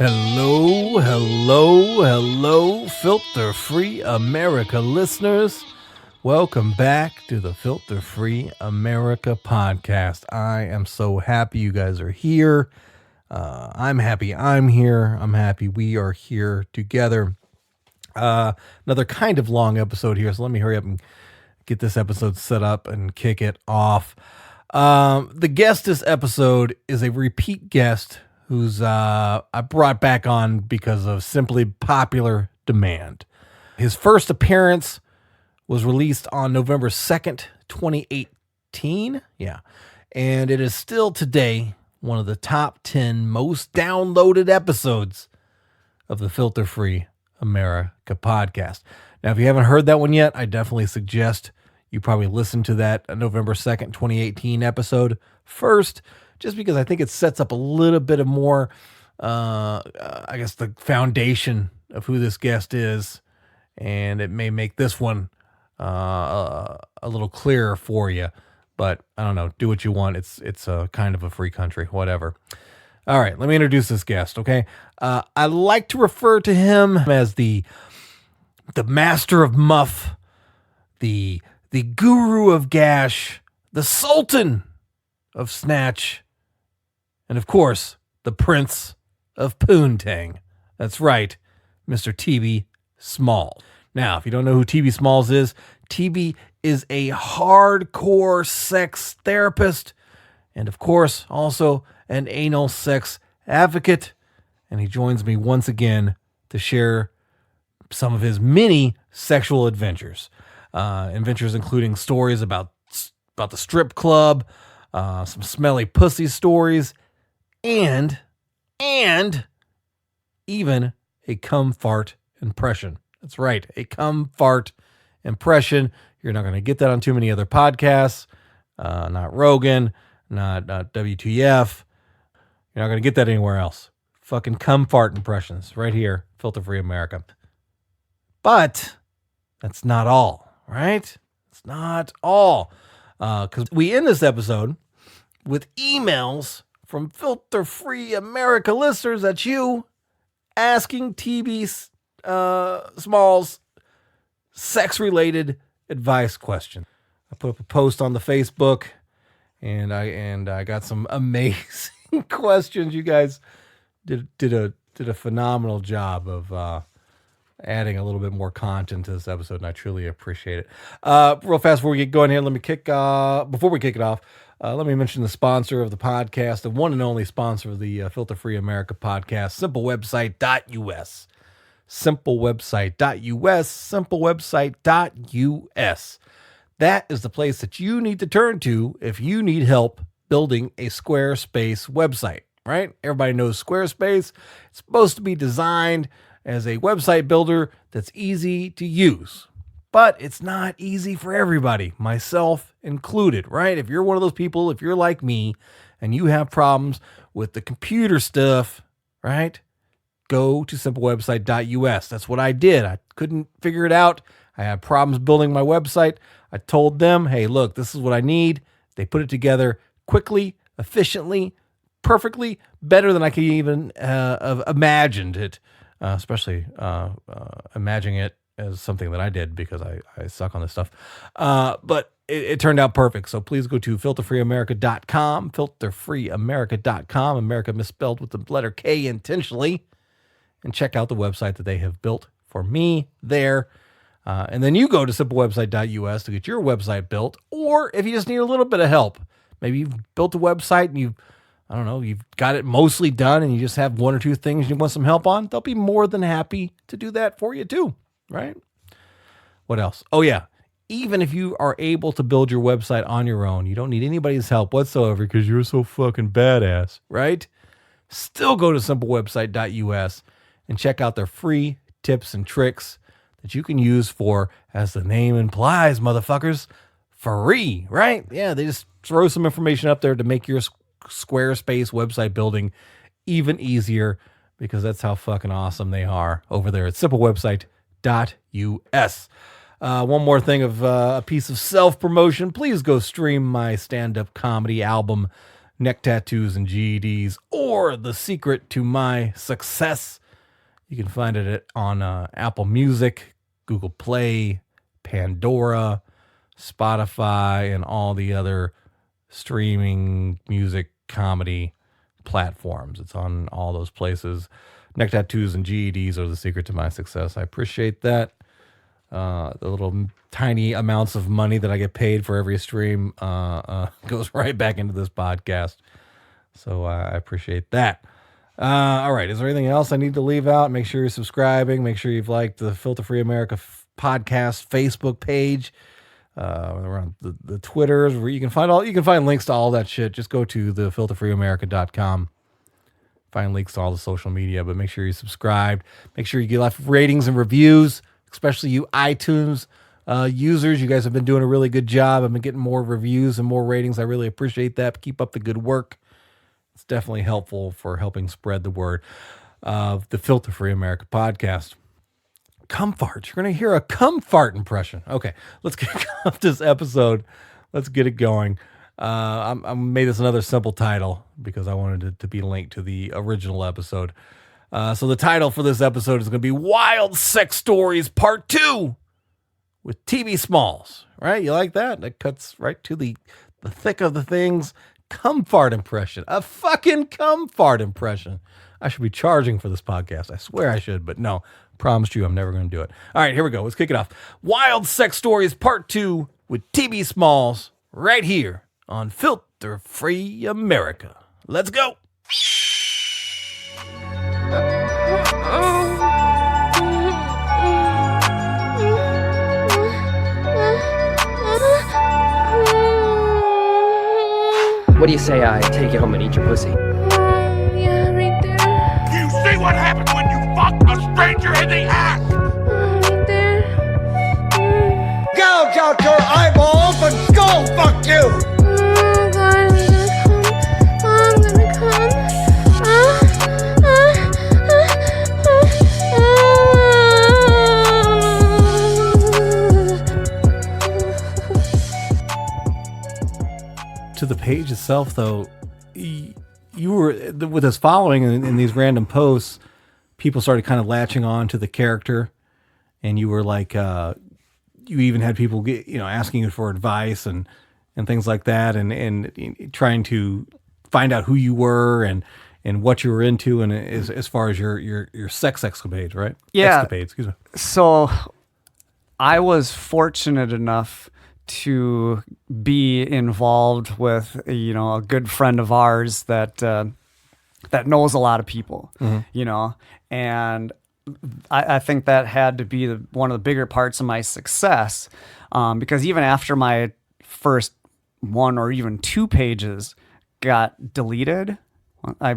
Hello, Filter Free Amerika listeners. Welcome back to the Filter Free Amerika podcast. I am so happy you guys are here. I'm happy I'm here. I'm happy we are here together. Another kind of long episode here, so let me hurry up and get this episode set up and kick it off. The guest this episode is a repeat guest who's I brought back on because of simply popular demand. His first appearance was released on November 2nd, 2018. Yeah. And it is still today one of the top 10 most downloaded episodes of the Filter Free Amerika podcast. Now, if you haven't heard that one yet, I definitely suggest you probably listen to that November 2nd, 2018 episode first, just because I think it sets up a little bit of more, the foundation of who this guest is, and it may make this one a little clearer for you. But I don't know, do what you want. It's a kind of a free country, whatever. All right, let me introduce this guest, okay? I like to refer to him as the master of muff, the guru of gash, the sultan of snatch, and of course, the prince of poontang. That's right, Mr. Teebie Smalls. Now, if you don't know who Teebie Smalls is, Teebie is a hardcore sex therapist and, of course, also an anal sex advocate. And he joins me once again to share some of his many sexual adventures. Adventures including stories about the strip club, some smelly pussy stories, and even a cum fart impression. That's right, a cum fart impression. You're not going to get that on too many other podcasts. Not Rogan, not WTF. You're not going to get that anywhere else. Fucking cum fart impressions right here, Filter Free Amerika. But that's not all, right? It's not all. Because we end this episode with emails from Filter Free Amerika listeners, that's you, asking Teebie Smalls sex-related advice questions. I put up a post on the Facebook, and I got some amazing questions. You guys did a phenomenal job of adding a little bit more content to this episode, and I truly appreciate it. Real fast before we get going here, before we kick it off, let me mention the sponsor of the podcast, the one and only sponsor of the Filter Free Amerika podcast, simplewebsite.us. Simplewebsite.us. That is the place that you need to turn to if you need help building a Squarespace website, right? Everybody knows Squarespace. It's supposed to be designed as a website builder that's easy to use. But it's not easy for everybody, myself included, right? If you're one of those people, if you're like me, and you have problems with the computer stuff, right? Go to simplewebsite.us. That's what I did. I couldn't figure it out. I had problems building my website. I told them, hey, look, this is what I need. They put it together quickly, efficiently, perfectly, better than I could even have imagined it, especially imagining it as something that I did because I suck on this stuff. But it turned out perfect. So please go to filterfreeamerica.com, filterfreeamerica.com, America misspelled with the letter K intentionally, and check out the website that they have built for me there. And then you go to simplewebsite.us to get your website built, or if you just need a little bit of help, maybe you've built a website and you've got it mostly done and you just have one or two things you want some help on, they'll be more than happy to do that for you too, right? What else? Oh yeah, even if you are able to build your website on your own, you don't need anybody's help whatsoever because you're so fucking badass, right? Still go to simplewebsite.us and check out their free tips and tricks that you can use for, as the name implies, motherfuckers, free, right? Yeah, they just throw some information up there to make your Squarespace website building even easier, because that's how fucking awesome they are over there at simplewebsite.us. One more thing of a piece of self-promotion. Please go stream my stand-up comedy album, neck tattoos and GEDs, or the secret to my success. You can find it on Apple Music, Google Play, Pandora, Spotify, and all the other streaming music comedy platforms. It's on all those places. Neck tattoos and GEDs are the secret to my success. I appreciate that. The little tiny amounts of money that I get paid for every stream goes right back into this podcast. So I appreciate that. All right. Is there anything else I need to leave out? Make sure you're subscribing. Make sure you've liked the Filter Free Amerika podcast Facebook page. We're on the Twitters where you can find links to all that shit. Just go to the filterfreeamerica.com. Find links to all the social media, but make sure you're subscribed. Make sure you get left ratings and reviews, especially you iTunes users. You guys have been doing a really good job. I've been getting more reviews and more ratings. I really appreciate that. Keep up the good work. It's definitely helpful for helping spread the word of the Filter Free Amerika podcast. Cum fart. You're going to hear a cum fart impression. Okay, let's kick off this episode. Let's get it going. I made this another simple title because I wanted it to be linked to the original episode. So the title for this episode is going to be Wild Sex Stories Part 2 with Teebie Smalls. Right? You like that? That cuts right to the thick of the things. Cum fart impression. A fucking cum fart impression. I should be charging for this podcast. I swear I should, but no. Promised you I'm never going to do it. All right, here we go. Let's kick it off. Wild Sex Stories Part 2 with Teebie Smalls right here on Filter Free Amerika. Let's go. What do you say I take you home and eat your pussy? Yeah, right there. Do you see what happens when you fuck a stranger in the ass? Right there. Gouge out your eyeballs and skull fuck you! Oh God, I'm gonna come. To the page itself, though, you were with us following in these random posts. People started kind of latching on to the character, and you were like, you even had people asking you for advice and things like that, and trying to find out who you were and what you were into, and as far as your sex escapades, right? Yeah. Escapades, excuse me. So I was fortunate enough to be involved with, a good friend of ours that knows a lot of people, and I think that had to be one of the bigger parts of my success, because even after my first one or even 2 pages got deleted, I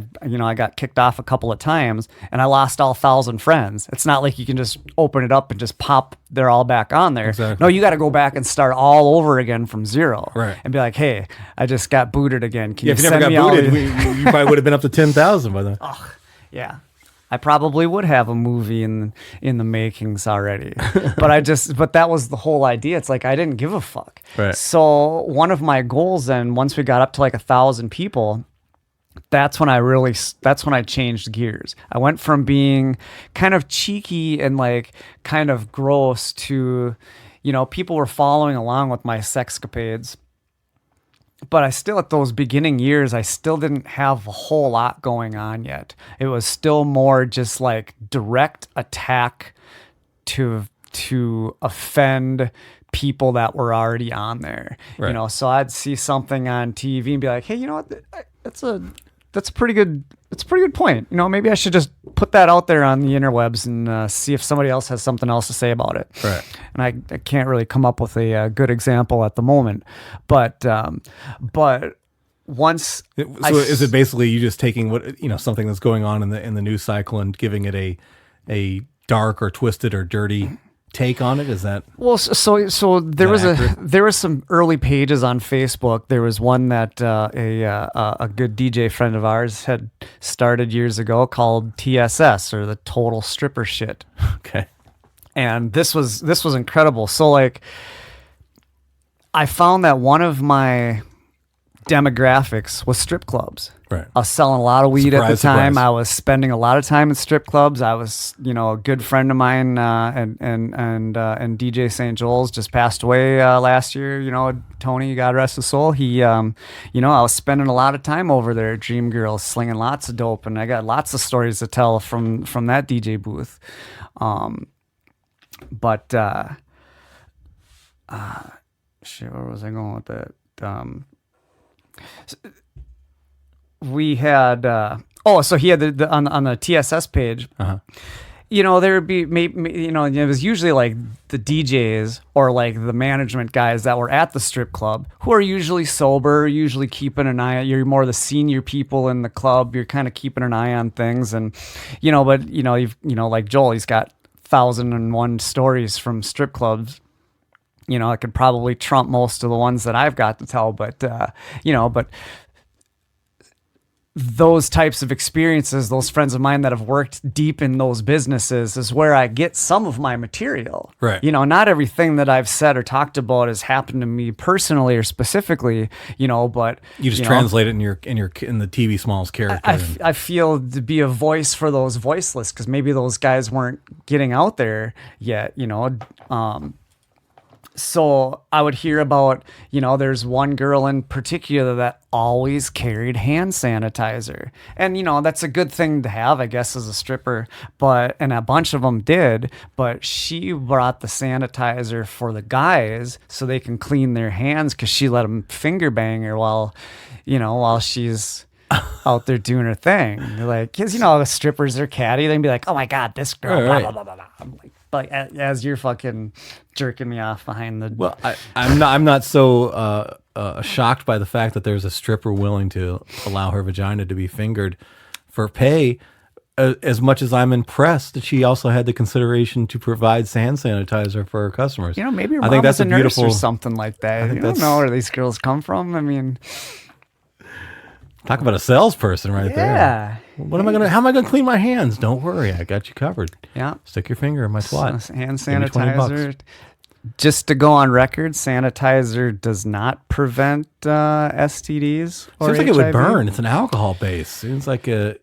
got kicked off a couple of times and I lost all 1,000 friends. It's not like you can just open it up and just pop, they're all back on there. Exactly. No, you got to go back and start all over again from zero. Right. And be like, hey, I just got booted again. Can Yeah, you if you never send me got all booted, these- you probably would have been up to 10,000 by then. Yeah. I probably would have a movie in the makings already. But that was the whole idea. It's like, I didn't give a fuck. Right. So one of my goals then, once we got up to like 1,000 people, that's when I changed gears. I went from being kind of cheeky and like kind of gross to, people were following along with my sexcapades. But I still, at those beginning years, I still didn't have a whole lot going on yet. It was still more just like direct attack to offend people that were already on there. Right. So I'd see something on TV and be like, hey, you know what? That's a pretty good point. Maybe I should just put that out there on the interwebs and see if somebody else has something else to say about it. Right. And I can't really come up with a good example at the moment, but once. So is it basically you just taking something that's going on in the news cycle and giving it a dark or twisted or dirty take on it? Is that so there was accurate? there was some early pages on Facebook. There was one that a good DJ friend of ours had started years ago called TSS, or the Total Stripper Shit. okay? And this was incredible. So like, I found that one of my demographics was strip clubs. Right. I was selling a lot of weed at the Surprise, time. surprise. I was spending a lot of time in strip clubs. I was, a good friend of mine, and DJ St. Joel's just passed away last year. Tony, God rest his soul. He, I was spending a lot of time over there at Dream Girls, slinging lots of dope, and I got lots of stories to tell from that DJ booth. Shit, where was I going with that? We had so he had the on the TSS page. There would be maybe it was usually like the DJs or like the management guys that were at the strip club who are usually sober, usually keeping an eye. You're more the senior people in the club. You're kind of keeping an eye on things, and like Joel, he's got 1,001 stories from strip clubs. I could probably trump most of the ones that I've got to tell, but those types of experiences, those friends of mine that have worked deep in those businesses is where I get some of my material. Right. Not everything that I've said or talked about has happened to me personally or specifically, but You just translate it in the Teebie Smalls character. I feel to be a voice for those voiceless because maybe those guys weren't getting out there yet, So I would hear about, there's one girl in particular that always carried hand sanitizer. And, that's a good thing to have, I guess, as a stripper. And a bunch of them did. But she brought the sanitizer for the guys so they can clean their hands because she let them finger bang her while she's out there doing her thing. They're like, because, strippers are catty. They'd be like, oh, my God, this girl, Right. blah, blah, blah, blah. I'm like as you're fucking jerking me off behind the... Well, I'm not so shocked by the fact that there's a stripper willing to allow her vagina to be fingered for pay, as much as I'm impressed that she also had the consideration to provide hand sanitizer for her customers. Maybe your I mom think that's was a a nurse beautiful or something like that. You don't know where these girls come from. I mean... Talk about a salesperson right there. Yeah. How am I gonna clean my hands? Don't worry, I got you covered. Yeah. Stick your finger in my twat. Hand Give me $20. sanitizer. Just to go on record, sanitizer does not prevent STDs. Or Seems like it would HIV. burn. It's an alcohol base. Seems like I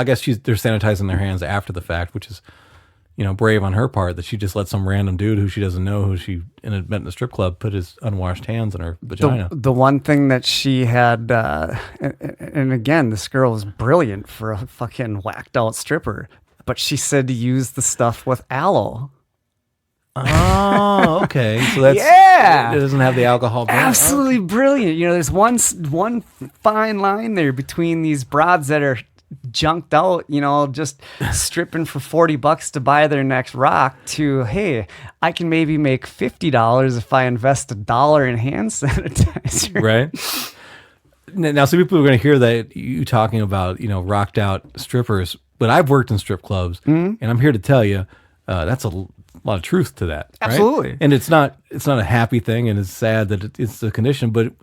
guess they're sanitizing their hands after the fact, which is, brave on her part that she just let some random dude who she doesn't know, who she met in a strip club, put his unwashed hands in her vagina. The one thing that she had, and again, this girl was brilliant for a fucking whacked out stripper, but she said to use the stuff with aloe. Oh, okay. So that's Yeah. It doesn't have the alcohol. Absolutely brilliant. There's one fine line there between these broads that are junked out, just stripping for $40 to buy their next rock to, hey, I can maybe make $50 if I invest $1 in hand sanitizer. Right. Now, some people are going to hear that you talking about, rocked out strippers, but I've worked in strip clubs, and I'm here to tell you that's a lot of truth to that. Right? Absolutely. And it's not a happy thing, and it's sad that it's the condition, but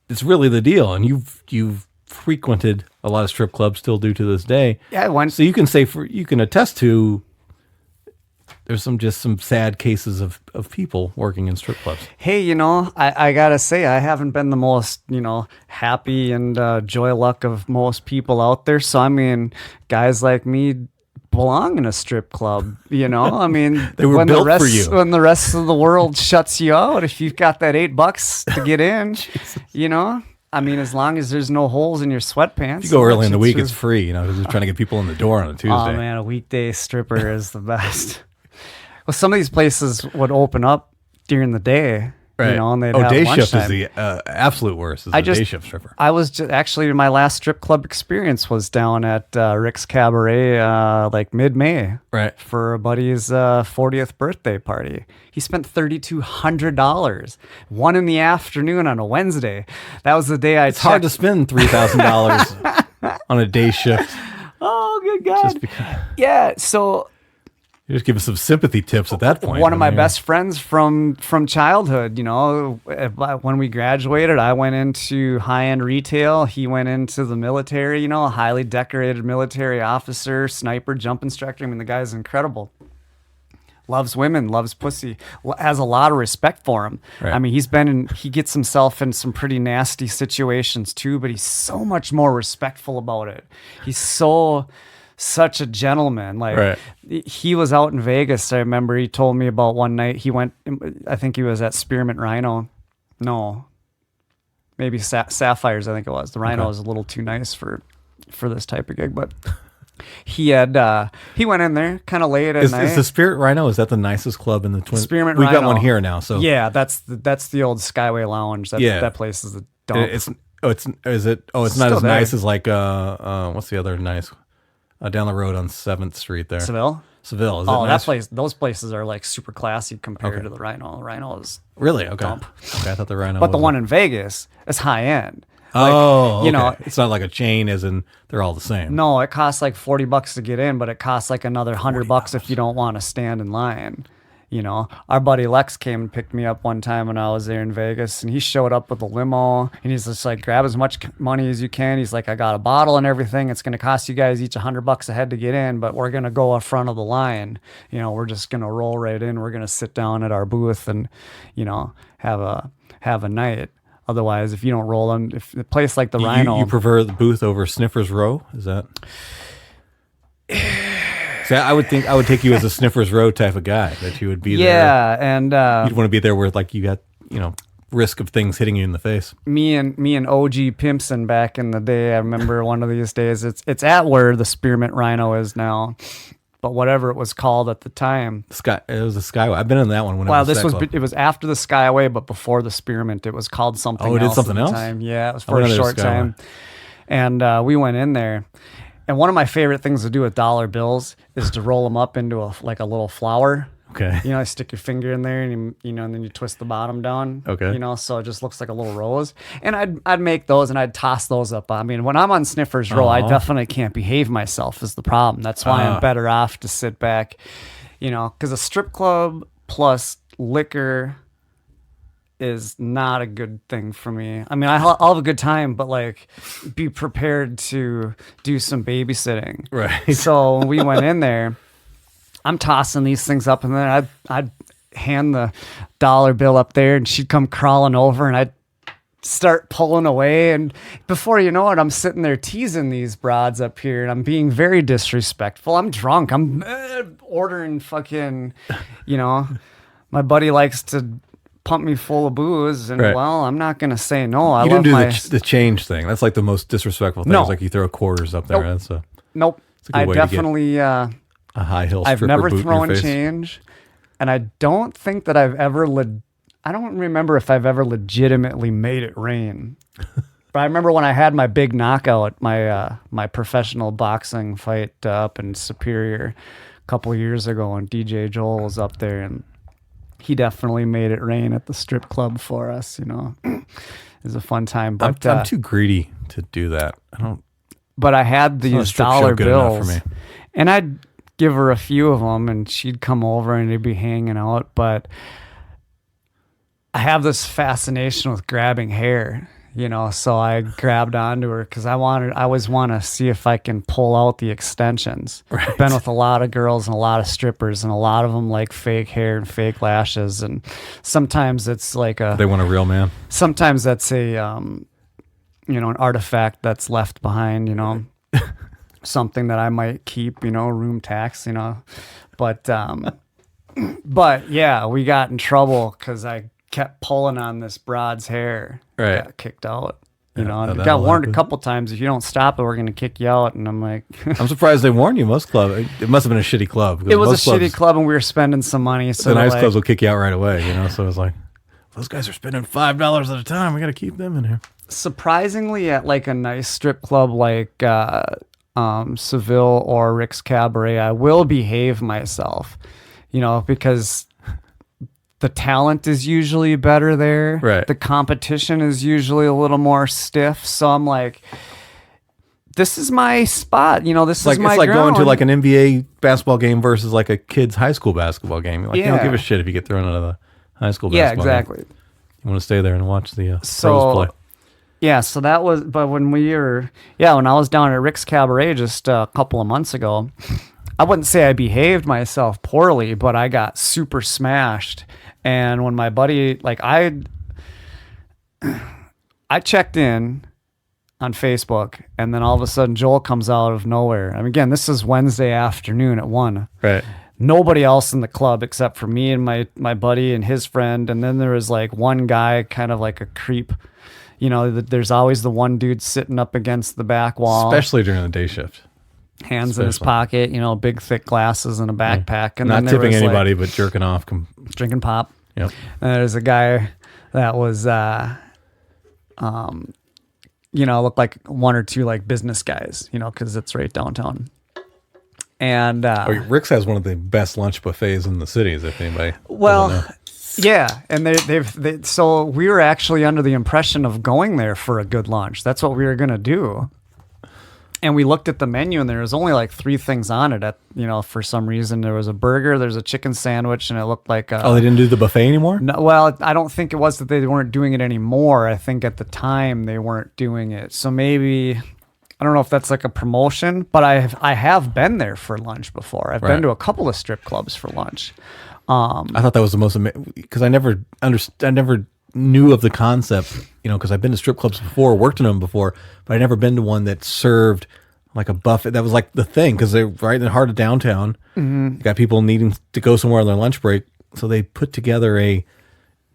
it's really the deal. And you've frequented a lot of strip clubs, still do to this day. Yeah, so you can you can attest to there's some sad cases of people working in strip clubs. Hey, I gotta say, I haven't been the most, happy and joy luck of most people out there. So I mean, guys like me belong in a strip club. I mean, They were built for you. When the rest of the world shuts you out, if you've got that $8 to get in, I mean, as long as there's no holes in your sweatpants. If you go early in the week, it's free. Just trying to get people in the door on a Tuesday. Oh man, a weekday stripper is the best. Well, some of these places would open up during the day, Right. And they'd have day shift is lunchtime. the absolute worst. Is the day shift stripper. I was just, actually, my last strip club experience was down at Rick's Cabaret, like mid-May, Right. for a buddy's 40th birthday party. He spent $3,200, 1 in the afternoon on a Wednesday. That was the day It's hard to spend $3,000 on a day shift. Oh, good God! Just because Yeah, so. you just give us some sympathy tips at that point. One of my best friends from childhood, when we graduated, I went into high-end retail. He went into the military, a highly decorated military officer, sniper, jump instructor. I mean, the guy's incredible. loves women, loves pussy, has a lot of respect for him. Right. I mean, he gets himself in some pretty nasty situations too, but he's so much more respectful about it. He's such a gentleman. Like Right. he was out in Vegas. I remember he told me about one night he went, I think he was at Spearmint Rhino. No, maybe Sapphires. I think it was. The Rhino was a little too nice for this type of gig, but he went in there kind of late at night. Is the Spirit Rhino, is that the nicest club in the Twin? Spearmint We've got Rhino. one here now. So Yeah, that's the old Skyway Lounge. That place is a dump. it's not Still as there. nice as like what's the other nice down the road on 7th Street there. Seville. Seville. Is Oh, it that nice? place. Those places are like super classy compared Okay. to the Rhino. The Rhino is Really? Okay. dump. Okay, I thought the Rhino. But the was one in Vegas is high end. Oh, you know, okay. It's not like a chain, as in they're all the same. No, it costs like $40 to get in, but it costs like another $100 if you don't want to stand in line. You know, our buddy Lex came and picked me up one time when I was there in Vegas, and he showed up with a limo, and he's just like, grab as much money as you can. He's like, I got a bottle and everything. It's going to cost you guys each $100 a head to get in, but we're going to go up front of the line. You know, we're just going to roll right in. We're going to sit down at our booth and, you know, have a night. Otherwise, if you don't roll them, if a place like the Rhino, You prefer the booth over Sniffer's Row? Is that? See, I would take you as a Sniffer's Row type of guy, that you would be there. yeah, and You'd want to be there where like you got, risk of things hitting you in the face. me and OG Pimpson back in the day. I remember one of these days. It's at where the Spearmint Rhino is now, but whatever it was called at the time. It was a Skyway. I've been in that one when Well, it was it was after the Skyway, but before the Spearmint. It was called something. Oh, it did else something at the else? time. Yeah, it was I for a went under short Skyway. time, and we went in there. And one of my favorite things to do with dollar bills is to roll them up into a little flower. Okay. You know, I stick your finger in there, and and then you twist the bottom down. Okay. You know, so it just looks like a little rose. And I'd make those, and I'd toss those up. I mean, when I'm on Sniffer's Row, I definitely can't behave myself. Is the problem? That's why I'm better off to sit back. You know, because a strip club plus liquor is not a good thing for me. I mean, I'll have a good time, but like, be prepared to do some babysitting. Right. So when we went in there, I'm tossing these things up, and then I'd hand the dollar bill up there, and she'd come crawling over, and I'd start pulling away. And before you know it, I'm sitting there teasing these broads up here, and I'm being very disrespectful. I'm drunk. I'm ordering fucking, my buddy likes to pump me full of booze, and Right. well, I'm not going to say no. I You love didn't do my... the change thing. That's like the most disrespectful thing. No. It's like you throw quarters up there. Nope. That's a Nope. a good I way to get definitely... a high heel stripper I've never boot in your thrown face. change, and I don't think that I've ever. I don't remember if I've ever legitimately made it rain. But I remember when I had my big knockout, my professional boxing fight up in Superior a couple years ago, and DJ Joel was up there, and he definitely made it rain at the strip club for us. You know, it was a fun time. But I'm too greedy to do that. I don't. But I had not a these strip show dollar good enough bills, for me. and I'd give her a few of them, and she'd come over and they'd be hanging out. But I have this fascination with grabbing hair, so I grabbed onto her because I always want to see if I can pull out the extensions. Right. I've been with a lot of girls and a lot of strippers, and a lot of them like fake hair and fake lashes, and sometimes it's like They want a real man. sometimes that's a an artifact that's left behind, something that I might keep, room tax, but yeah, we got in trouble because I kept pulling on this broad's hair. Right. Got kicked out, Yeah, and that'll got warned happen. a couple times, if you don't stop it, we're going to kick you out. And I'm like, I'm surprised they warned you. Most club, it must have been a shitty club. because it was a most clubs, shitty club, and we were spending some money. So The they're nice like, clubs will kick you out right away. So it's like, those guys are spending $5 at a time. We got to keep them in here. surprisingly, at like a nice strip club like Seville or Rick's Cabaret, I will behave myself, because the talent is usually better there. Right. The competition is usually a little more stiff. So I'm like, this is my spot. This is my It's like going to ground. like an NBA basketball game versus like a kid's high school basketball game. Like, you don't Yeah. give a shit if you get thrown out of the high school Yeah, basketball game. exactly. You want to stay there and watch the So- pros play. Yeah, so that was, but when I was down at Rick's Cabaret just a couple of months ago, I wouldn't say I behaved myself poorly, but I got super smashed. And when my buddy, like I checked in on Facebook, and then all of a sudden Joel comes out of nowhere. I mean, again, this is Wednesday afternoon at 1. Right. Nobody else in the club except for me and my buddy and his friend. And then there was like one guy, kind of like a creep. You know, there's always the one dude sitting up against the back wall. Especially during the day shift. Hands in his pocket, you know, big thick glasses and a backpack. And Not then there tipping was, anybody, but jerking off. drinking pop. Yep. And there's a guy that was, you know, looked like one or two like business guys, you know, because it's right downtown. And Rick's has one of the best lunch buffets in the cities, if anybody. well, doesn't know. yeah, and they so we were actually under the impression of going there for a good lunch. That's what we were gonna do. And we looked at the menu, and there was only like 3 things on it. For some reason, there was a burger, there's a chicken sandwich, and it looked like Oh, they didn't do the buffet anymore? no, well, I don't think it was that they weren't doing it anymore. I think at the time they weren't doing it. So maybe, I don't know if that's like a promotion, but I have been there for lunch before. I've Right. been to a couple of strip clubs for lunch. I thought that was the most amazing, because I never knew of the concept, because I've been to strip clubs before, worked in them before, but I'd never been to one that served like a buffet. That was like the thing, because they're right in the heart of downtown. Mm-hmm. You got people needing to go somewhere on their lunch break, so they put together and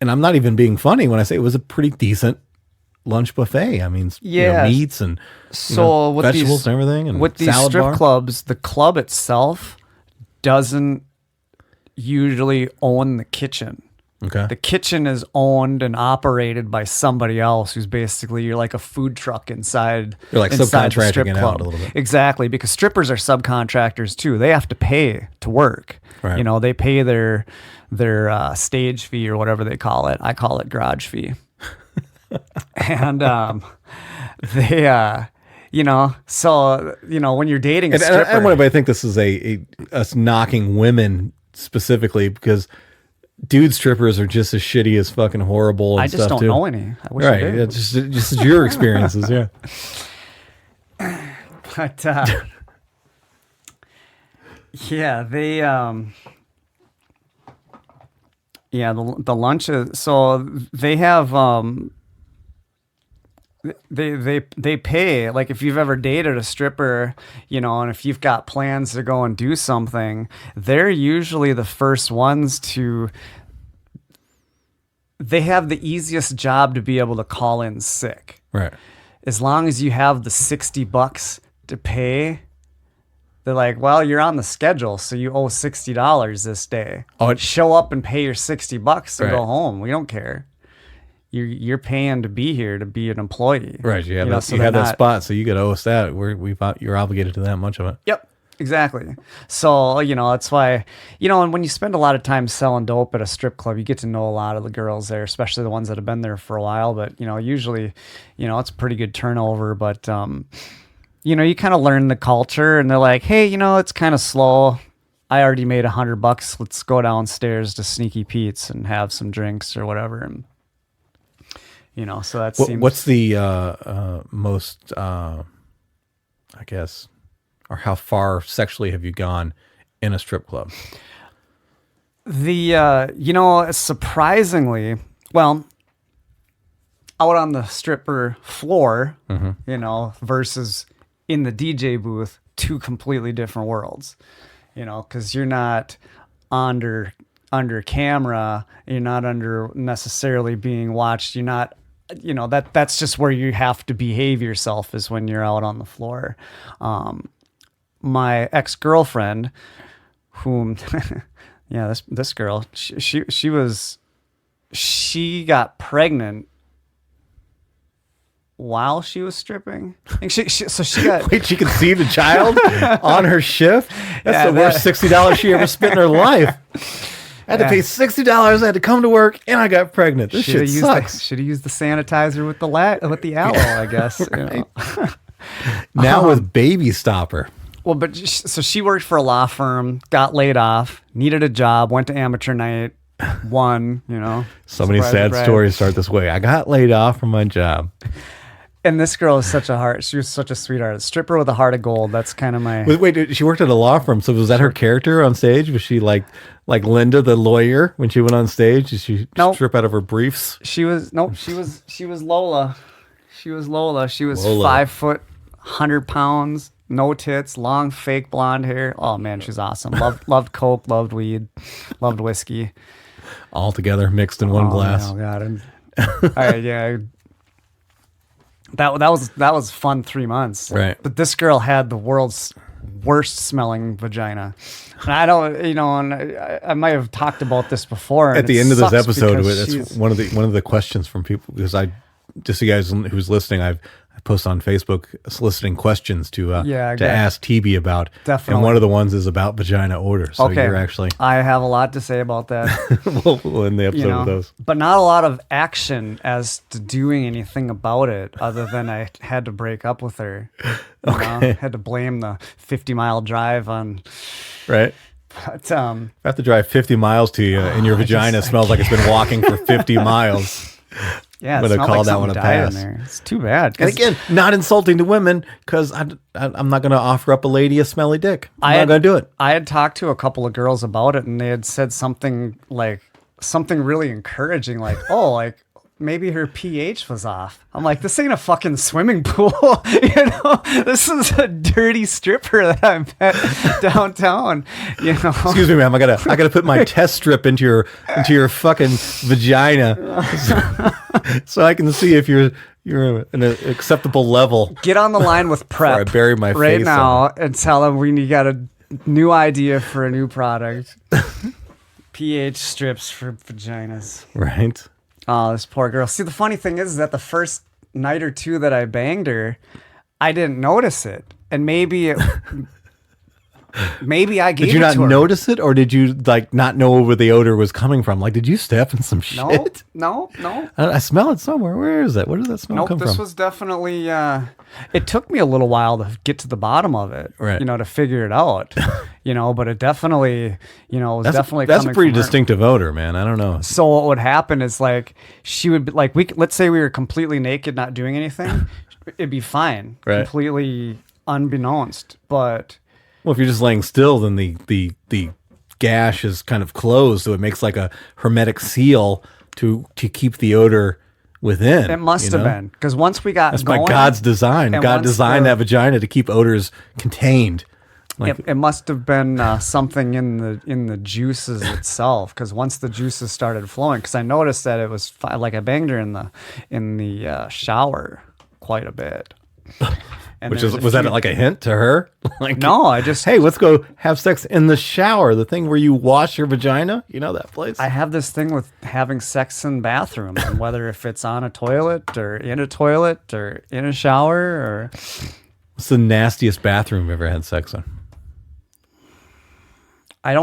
I'm not even being funny when I say it was a pretty decent lunch buffet. I mean, meats and with vegetables and everything, and with these salad strip bar. clubs, the club itself doesn't usually own the kitchen. Okay. The kitchen is owned and operated by somebody else who's basically, you're like a food truck inside. You're like inside the subcontracting strip it out club. a little bit. Exactly, because strippers are subcontractors too. They have to pay to work. Right. They pay their stage fee or whatever they call it. I call it garage fee. And they so when you're dating a stripper, I don't want anybody to think this is us knocking women specifically, because dude strippers are just as shitty as fucking horrible and I just stuff don't too. know any. I wish I Right. did. It's just your experiences, yeah. But yeah, they the lunches. So they have they pay, like if you've ever dated a stripper, and if you've got plans to go and do something, they're usually the first ones to. They have the easiest job to be able to call in sick. Right. As long as you have the $60 to pay, they're like, well, you're on the schedule, so you owe $60 this day. Show up and pay your $60 and Right. go home. We don't care. You're paying to be here, to be an employee. Right. You have that, so you have they're that not- spot, so you got to owe us that. You're obligated to that much of it. Yep. Exactly. So, that's why, and when you spend a lot of time selling dope at a strip club, you get to know a lot of the girls there, especially the ones that have been there for a while. But, usually, it's a pretty good turnover. But, you kind of learn the culture, and they're like, hey, it's kind of slow. I already made $100. Let's go downstairs to Sneaky Pete's and have some drinks or whatever. And, so that seems. What's the most, I guess, or how far sexually have you gone in a strip club? Surprisingly, well, out on the stripper floor, versus in the DJ booth, 2 completely different worlds, because you're not under camera, you're not under necessarily being watched, you're not, that's just where you have to behave yourself, is when you're out on the floor. My ex-girlfriend, whom, this girl, she got pregnant while she was stripping. And she got. Wait, she conceived a child on her shift? That's the worst $60 she ever spent in her life. I had to pay $60. I had to come to work, and I got pregnant. This shit sucks. Should have used the sanitizer with the aloe, I guess. Now with Baby Stopper. Well, but so she worked for a law firm, got laid off, needed a job, went to amateur night, won, So many sad stories start this way. I got laid off from my job. And this girl is such a heart. She was such a sweetheart. A stripper with a heart of gold. That's kind of my. Wait, she worked at a law firm. So was that her character on stage? Was she like Linda, the lawyer, when she went on stage? Did she strip out of her briefs? She was Lola. She was Lola. She was Lola. 5 foot, 100 pounds, no tits, long fake blonde hair. Oh man, she's awesome. Loved coke, loved weed, loved whiskey. All together, mixed in one glass. Oh god. All right, yeah. That was fun 3 months. Right. But this girl had the world's worst smelling vagina. And I don't, and I might have talked about this before. At the end of this sucks episode, because that's one of the questions from people, because just so you guys who's listening, I post on Facebook soliciting questions to ask Teebie about. Definitely. And one of the ones is about vagina odor. So okay. you're actually I have a lot to say about that. we'll end the episode with those. But not a lot of action as to doing anything about it, other than I had to break up with her. Okay. Had to blame the 50-mile drive on. Right. But I have to drive 50 miles to you, and your vagina smells like it's been walking for 50 miles. Yeah, I'm going to call that one a pass. It's too bad. And again, not insulting to women, because I'm not going to offer up a lady a smelly dick. I'm not going to do it. I had talked to a couple of girls about it, and they had said something really encouraging, like, oh, like maybe her pH was off. I'm like, this ain't a fucking swimming pool. This is a dirty stripper that I met downtown. Excuse me, ma'am. I gotta put my test strip into your fucking vagina, so I can see if you're an acceptable level. Get on the line with Prep. I bury my right face now and tell them we got a new idea for a new product. pH strips for vaginas. Right. Oh, this poor girl. See, the funny thing is that the first night or two that I banged her, I didn't notice it. And maybe I gave it to her. Did you not notice it, or did you not know where the odor was coming from? Like, did you step in some shit? No. I smell it somewhere. Where is that? Where does that smell come from? This was definitely. It took me a little while to get to the bottom of it. Right. To figure it out. But it definitely, was definitely. That's a coming pretty from her. distinctive odor, man. I don't know. So what would happen is she would be let's say we were completely naked, not doing anything, it'd be fine, right. Completely unbeknownst. But well, if you're just laying still, then the gash is kind of closed, so it makes like a hermetic seal to keep the odor within. It must have been, because once we got that's going, by God's design. God designed that vagina to keep odors contained. It must have been something in the juices itself, because once the juices started flowing, because I noticed that it was I banged her in the shower quite a bit. And was that like a hint to her? No, I just hey, let's go have sex in the shower, the thing where you wash your vagina. You know that place? I have this thing with having sex in bathrooms, and whether if it's on a toilet or in a toilet or in a shower or. What's the nastiest bathroom you've ever had sex in? I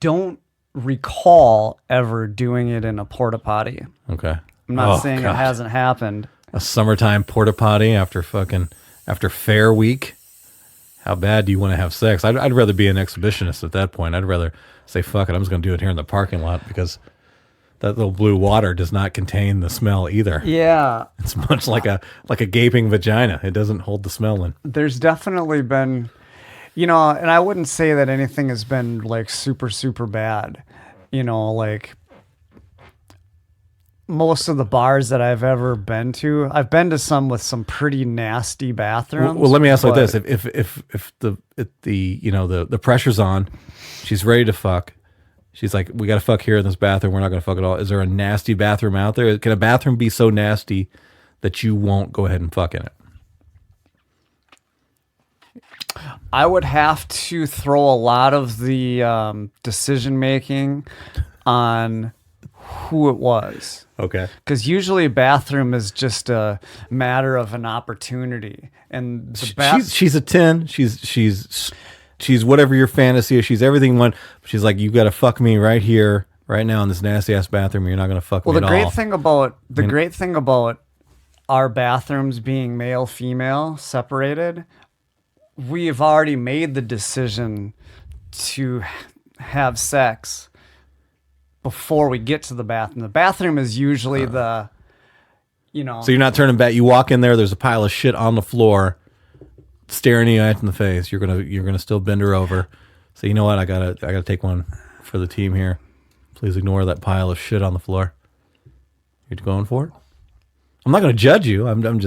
don't recall ever doing it in a porta potty. Okay. I'm not saying it hasn't happened. A summertime porta potty after fair week. How bad do you want to have sex? I'd rather be an exhibitionist at that point. I'd rather say, fuck it, I'm just going to do it here in the parking lot, because that little blue water does not contain the smell either. Yeah. It's much like a gaping vagina. It doesn't hold the smell in. There's definitely been, and I wouldn't say that anything has been super, super bad. Most of the bars that I've ever been to, I've been to some with some pretty nasty bathrooms. Well, let me ask like this: if the pressure's on, she's ready to fuck. She's like, we got to fuck here in this bathroom. We're not going to fuck at all. Is there a nasty bathroom out there? Can a bathroom be so nasty that you won't go ahead and fuck in it? I would have to throw a lot of the decision making on who it was. Okay. Because usually a bathroom is just a matter of an opportunity, and she's a 10. She's whatever your fantasy is. She's everything you want. She's like, you got to fuck me right here, right now in this nasty ass bathroom. You're not going to fuck me at all. Great thing about our bathrooms being male female separated, we've already made the decision to have sex before we get to the bathroom. The bathroom is usually you know. So you're not turning back. You walk in there. There's a pile of shit on the floor, staring you in the face. You're gonna still bend her over. So you know what? I gotta take one for the team here. Please ignore that pile of shit on the floor. You're going for it? I'm not gonna judge you. I'm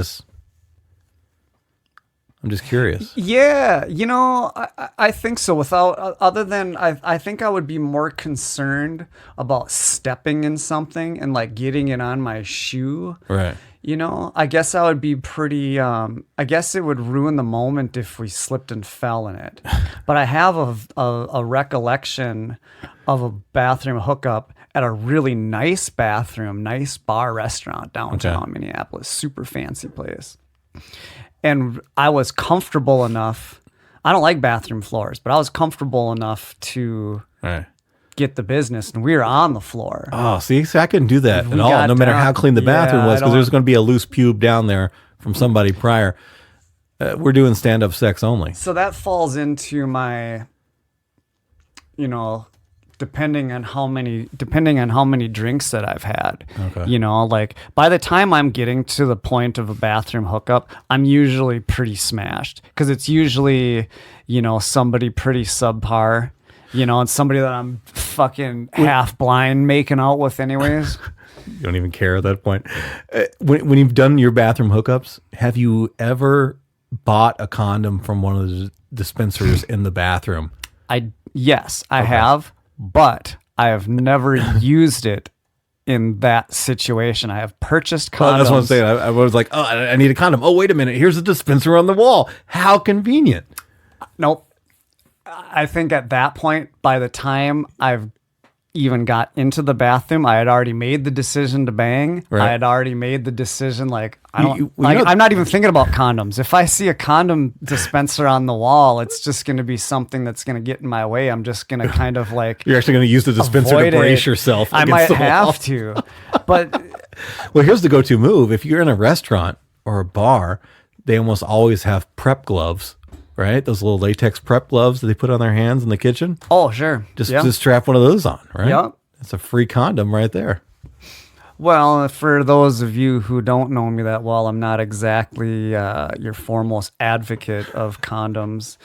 just curious. Yeah, you know, I think so. Other than, I think I would be more concerned about stepping in something and like getting it on my shoe. Right. You know, I guess I would be pretty, I guess it would ruin the moment if we slipped and fell in it. But I have a recollection of a bathroom hookup at a really nice bathroom, nice bar restaurant downtown Minneapolis, super fancy place. And I was comfortable enough. I don't like bathroom floors, but I was comfortable enough to get the business. And we were on the floor. Oh, see, I couldn't do that We at all, got no matter down- how clean the bathroom Yeah, was, I because don't- there's going to be a loose pube down there from somebody prior. We're doing stand-up sex only. So that falls into my, you know, depending on how many drinks that I've had. Okay. You know, like by the time I'm getting to the point of a bathroom hookup, I'm usually pretty smashed because it's usually, you know, somebody pretty subpar, you know, and somebody that I'm fucking half blind making out with anyways. You don't even care at that point. When you've done your bathroom hookups, have you ever bought a condom from one of the dispensers in the bathroom? Yes, I have, but I have never used it in that situation. I have purchased condoms. Well, that's what I'm saying. I was like, oh, I need a condom. Oh, wait a minute. Here's a dispenser on the wall. How convenient. Nope. I think at that point, by the time I've even got into the bathroom, I had already made the decision to bang. Right. I had already made the decision, like, You know- I'm not even thinking about condoms. If I see a condom dispenser on the wall, it's just going to be something that's going to get in my way. I'm just going to kind of like, You're actually going to use the dispenser to avoid brace it. yourself I against might the wall. have to, but Well, here's the go-to move. If you're in a restaurant or a bar, they almost always have prep gloves, right? Those little latex prep gloves that they put on their hands in the kitchen. oh, sure. Just Yeah. strap one of those on, right? Yep. It's a free condom right there. Well, for those of you who don't know me that well, I'm not exactly your foremost advocate of condoms.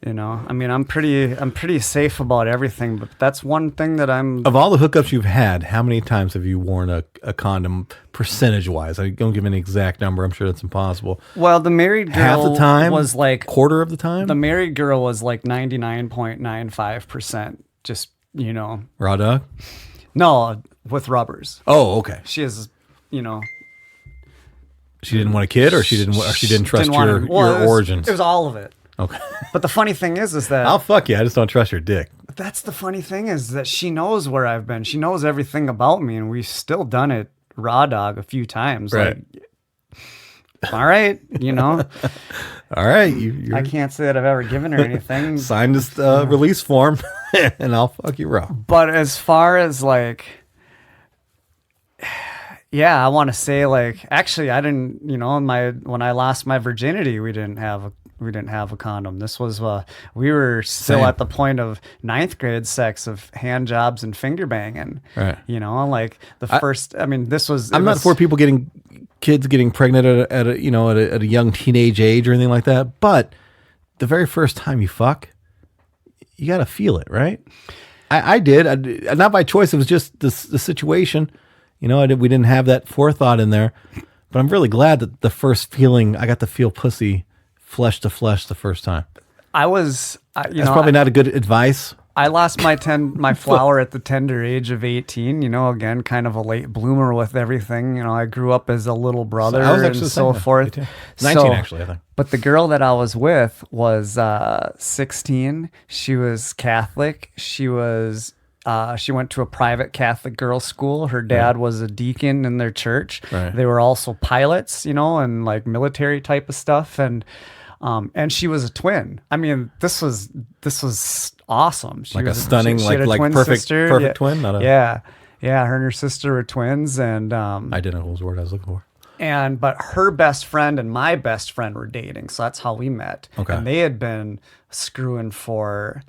You know, I mean, I'm pretty safe about everything, but that's one thing that I'm. Of all the hookups you've had, how many times have you worn a condom percentage-wise? I don't give an exact number. I'm sure that's impossible. Well, the married girl Half the time? was like Quarter of the time? the married girl was like 99.95%. Just, you know, Raw dog? no, with rubbers. Oh, okay. She is, you know, She didn't want a kid, or she didn't trust want your to- well, your origins? It was all of it. Okay. But the funny thing is that I'll fuck you. I just don't trust your dick. that's the funny thing is that she knows where I've been. She knows everything about me, and we've still done it raw dog a few times. Right. Like, all right, you know, All right. You're I can't say that I've ever given her anything. sign this release form, and I'll fuck you raw. But as far as like, yeah, I want to say like, actually, I didn't, you know, when I lost my virginity, we didn't have a condom. This was we were still Same. at the point of 9th grade sex of hand jobs and finger banging. Right. You know, like the first. I mean, this was. I'm not for kids getting pregnant at a young teenage age or anything like that. But the very first time you fuck, you got to feel it, right? I did. Not by choice. It was just the situation. You know, we didn't have that forethought in there. But I'm really glad that the first feeling, I got to feel pussy flesh to flesh the first time. I was. That's probably not a good advice. I lost my flower at the tender age of 18. You know, again, kind of a late bloomer with everything. You know, I grew up as a little brother I was and actually the so same, forth. 19 actually, I think. But the girl that I was with was 16. She was Catholic. She was. She went to a private Catholic girls' school. Her dad was a deacon in their church. Right. They were also pilots, you know, and like military type of stuff. And she was a twin. I mean, this was awesome. She Like a was stunning, she had a like twin perfect sister. twin? Not a- yeah. Her and her sister were twins, and Identical was the word I was looking for. but her best friend and my best friend were dating, so that's how we met. Okay. And they had been screwing for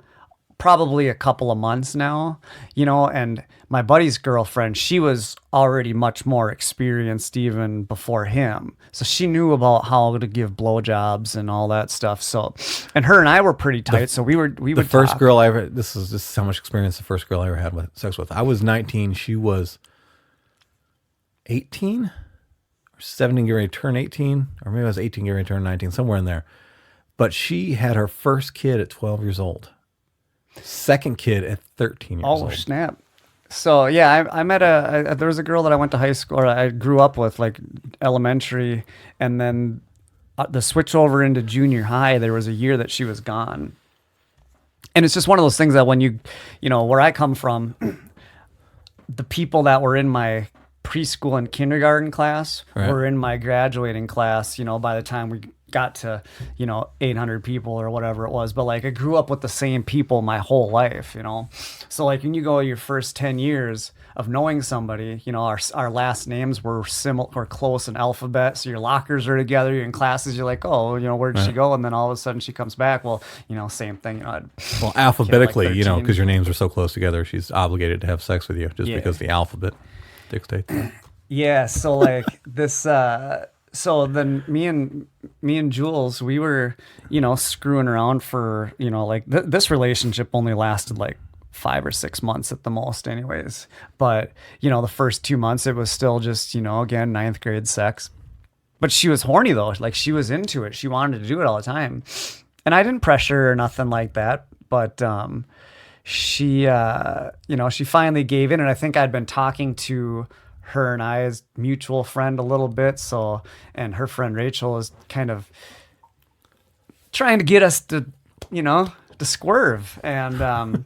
probably a couple of months now, and my buddy's girlfriend, she was already much more experienced even before him. So she knew about how to give blowjobs and all that stuff. So, and her and I were pretty tight. So we would The first talk. girl I ever, this is how much experience the first girl I ever had with sex with. I was 19. She was 18 or 17, getting ready to turn 18, or maybe I was 18, getting ready to turn 19, somewhere in there. But she had her first kid at 12 years old. Second kid at 13 years old. Oh, snap. So, yeah, I met there was a girl that I went to high school, or I grew up with, like elementary, and then the switch over into junior high, there was a year that she was gone. And it's just one of those things that when where I come from, the people that were in my preschool and kindergarten class were in my graduating class, by the time we got to 800 people or whatever it was. But like I grew up with the same people my whole life, so like when you go your first 10 years of knowing somebody, our last names were similar or close in alphabet, so your lockers are together, you're in classes, you're like, oh, where did she go? And then all of a sudden she comes back. Well, same thing. Well, alphabetically, like because your names are so close together, she's obligated to have sex with you just because the alphabet dictates that. Yeah, so like this so then me and Jules, we were, screwing around for, like this relationship only lasted like 5 or 6 months at the most anyways. But, the first 2 months it was still just, again, 9th grade sex. But she was horny though. Like she was into it. She wanted to do it all the time. And I didn't pressure her or nothing like that. But she, she finally gave in. And I think I'd been talking to her and I's mutual friend a little bit. So, and her friend Rachel is kind of trying to get us to, to swerve. And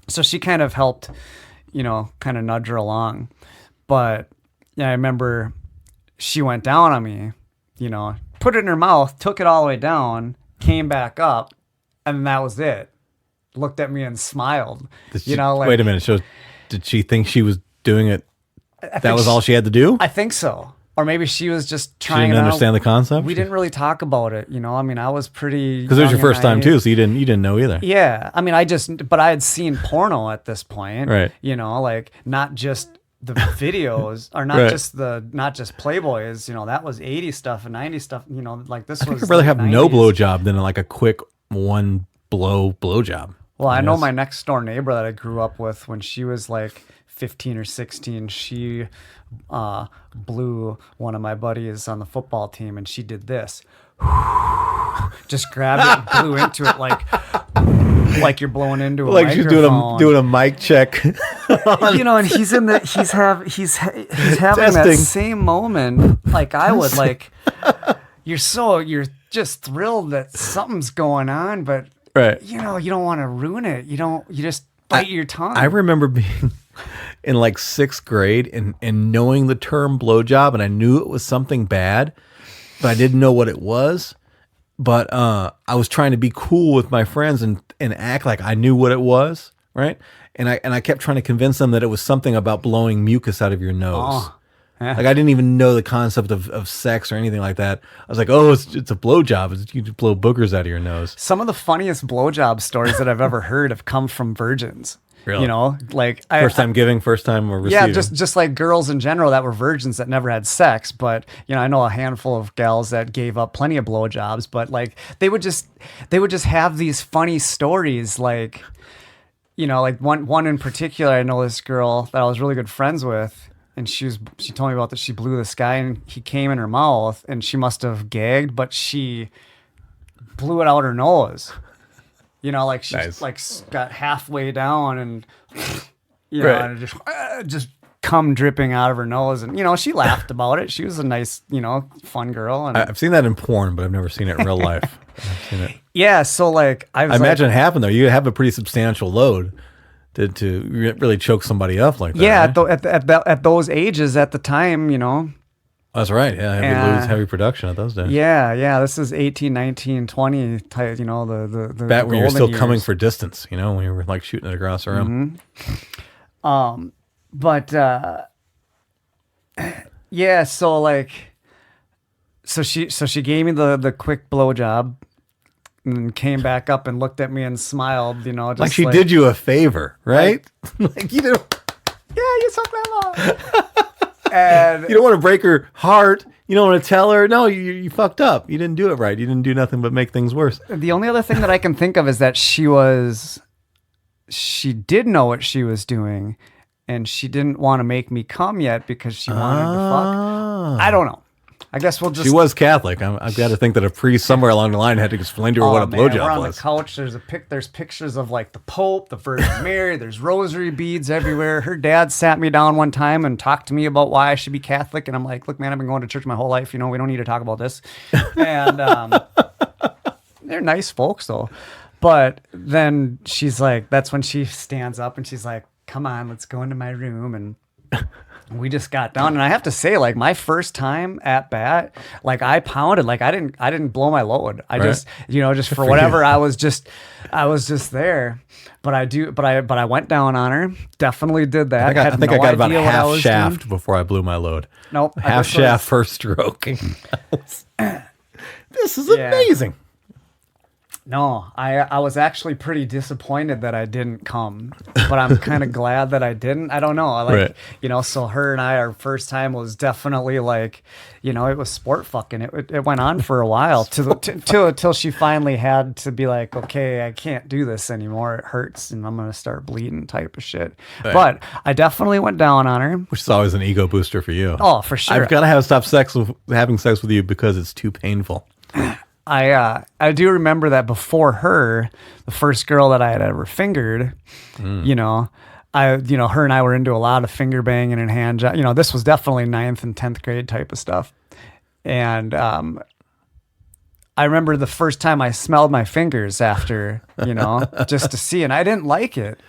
so she kind of helped, kind of nudge her along. But yeah, I remember she went down on me, put it in her mouth, took it all the way down, came back up, and that was it. Looked at me and smiled. Wait a minute. So did she think she was doing it? That was all she had to do? I think so. Or maybe she was just She trying didn't it out. understand the concept? We didn't really talk about it, I was pretty Because it was your young first and time too, so you didn't know either. Yeah. I mean, but I had seen porno at this point. Right. Like not just the videos or not just Playboys, that was 80s stuff and 90s stuff, like this I think was I'd rather have 90s. no blowjob than like a quick one blowjob. Well, I know my next door neighbor that I grew up with when she was like 15 or 16, she blew one of my buddies on the football team, and she did this. Just grabbed it and blew into it like you're blowing into a like she's microphone. doing a mic check. And he's having that Testing. same moment like I would. Like you're just thrilled that something's going on, but Right. you don't want to ruin it. You just bite your tongue. I remember being in like 6th grade and knowing the term blowjob, and I knew it was something bad, but I didn't know what it was. But I was trying to be cool with my friends and act like I knew what it was, right? And I kept trying to convince them that it was something about blowing mucus out of your nose. Oh, yeah. Like I didn't even know the concept of sex or anything like that. I was like, oh, it's a blowjob. You just blow boogers out of your nose. Some of the funniest blowjob stories that I've ever heard have come from virgins. Really? Like First time giving, first time receiving. yeah, just like girls in general that were virgins that never had sex. But I know a handful of gals that gave up plenty of blowjobs. But like they would just have these funny stories. Like like one in particular. I know this girl that I was really good friends with, and she told me about that. She blew this guy and he came in her mouth, and she must have gagged, but she blew it out her nose. Like she Nice. like got halfway down and Right. and it just cum dripping out of her nose, and she laughed about it. She was a nice, fun girl. And I've seen that in porn, but I've never seen it in real life. I've seen it. yeah, so like I I imagine it happened though. You have a pretty substantial load to really choke somebody up like that. yeah, right? at those ages at the time, That's right. Yeah, heavy production at those days. Yeah. This is 18, 19, 20 type, the Back when you were golden still years. coming for distance, when you were like shooting it across the room. But yeah, so like, so she gave me the quick blowjob, and came back up and looked at me and smiled, just Like she did you a favor, right? Like you don't, Yeah, you suck that And you don't want to break her heart. You don't want to tell her, no, you fucked up. You didn't do it right. You didn't do nothing but make things worse. the only other thing that I can think of is that she did know what she was doing, and she didn't want to make me come yet because she wanted to fuck. I don't know. I guess we'll just. She was Catholic. I've got to think that a priest somewhere along the line had to explain to her what a Man, blowjob we're on was. the couch. There's pictures of like the Pope, the Virgin Mary. There's rosary beads everywhere. Her dad sat me down one time and talked to me about why I should be Catholic, and I'm like, look, man, I've been going to church my whole life. We don't need to talk about this. And they're nice folks though. But then she's like, that's when she stands up and she's like, come on, let's go into my room. And we just got down. And I have to say, like, my first time at bat, like I pounded, like I didn't blow my load. I just, just for whatever, I was just there. But I went down on her. Definitely did that. I think I got about idea what I half was shaft doing. before I blew my load. Nope. Half shaft, first stroke. This is amazing. No, I was actually pretty disappointed that I didn't come, but I'm kind of glad that I didn't. I don't know. Right. So her and I, our first time was definitely like, it was sport fucking. It went on for a while till she finally had to be like, okay, I can't do this anymore. It hurts and I'm going to start bleeding type of shit. Right. But I definitely went down on her. Which is always an ego booster for you. Oh, for sure. I've got to stop having sex with you because it's too painful. I do remember that before her, the first girl that I had ever fingered, her and I were into a lot of finger banging and hand job. This was definitely 9th and 10th grade type of stuff. And I remember the first time I smelled my fingers after, just to see, and I didn't like it.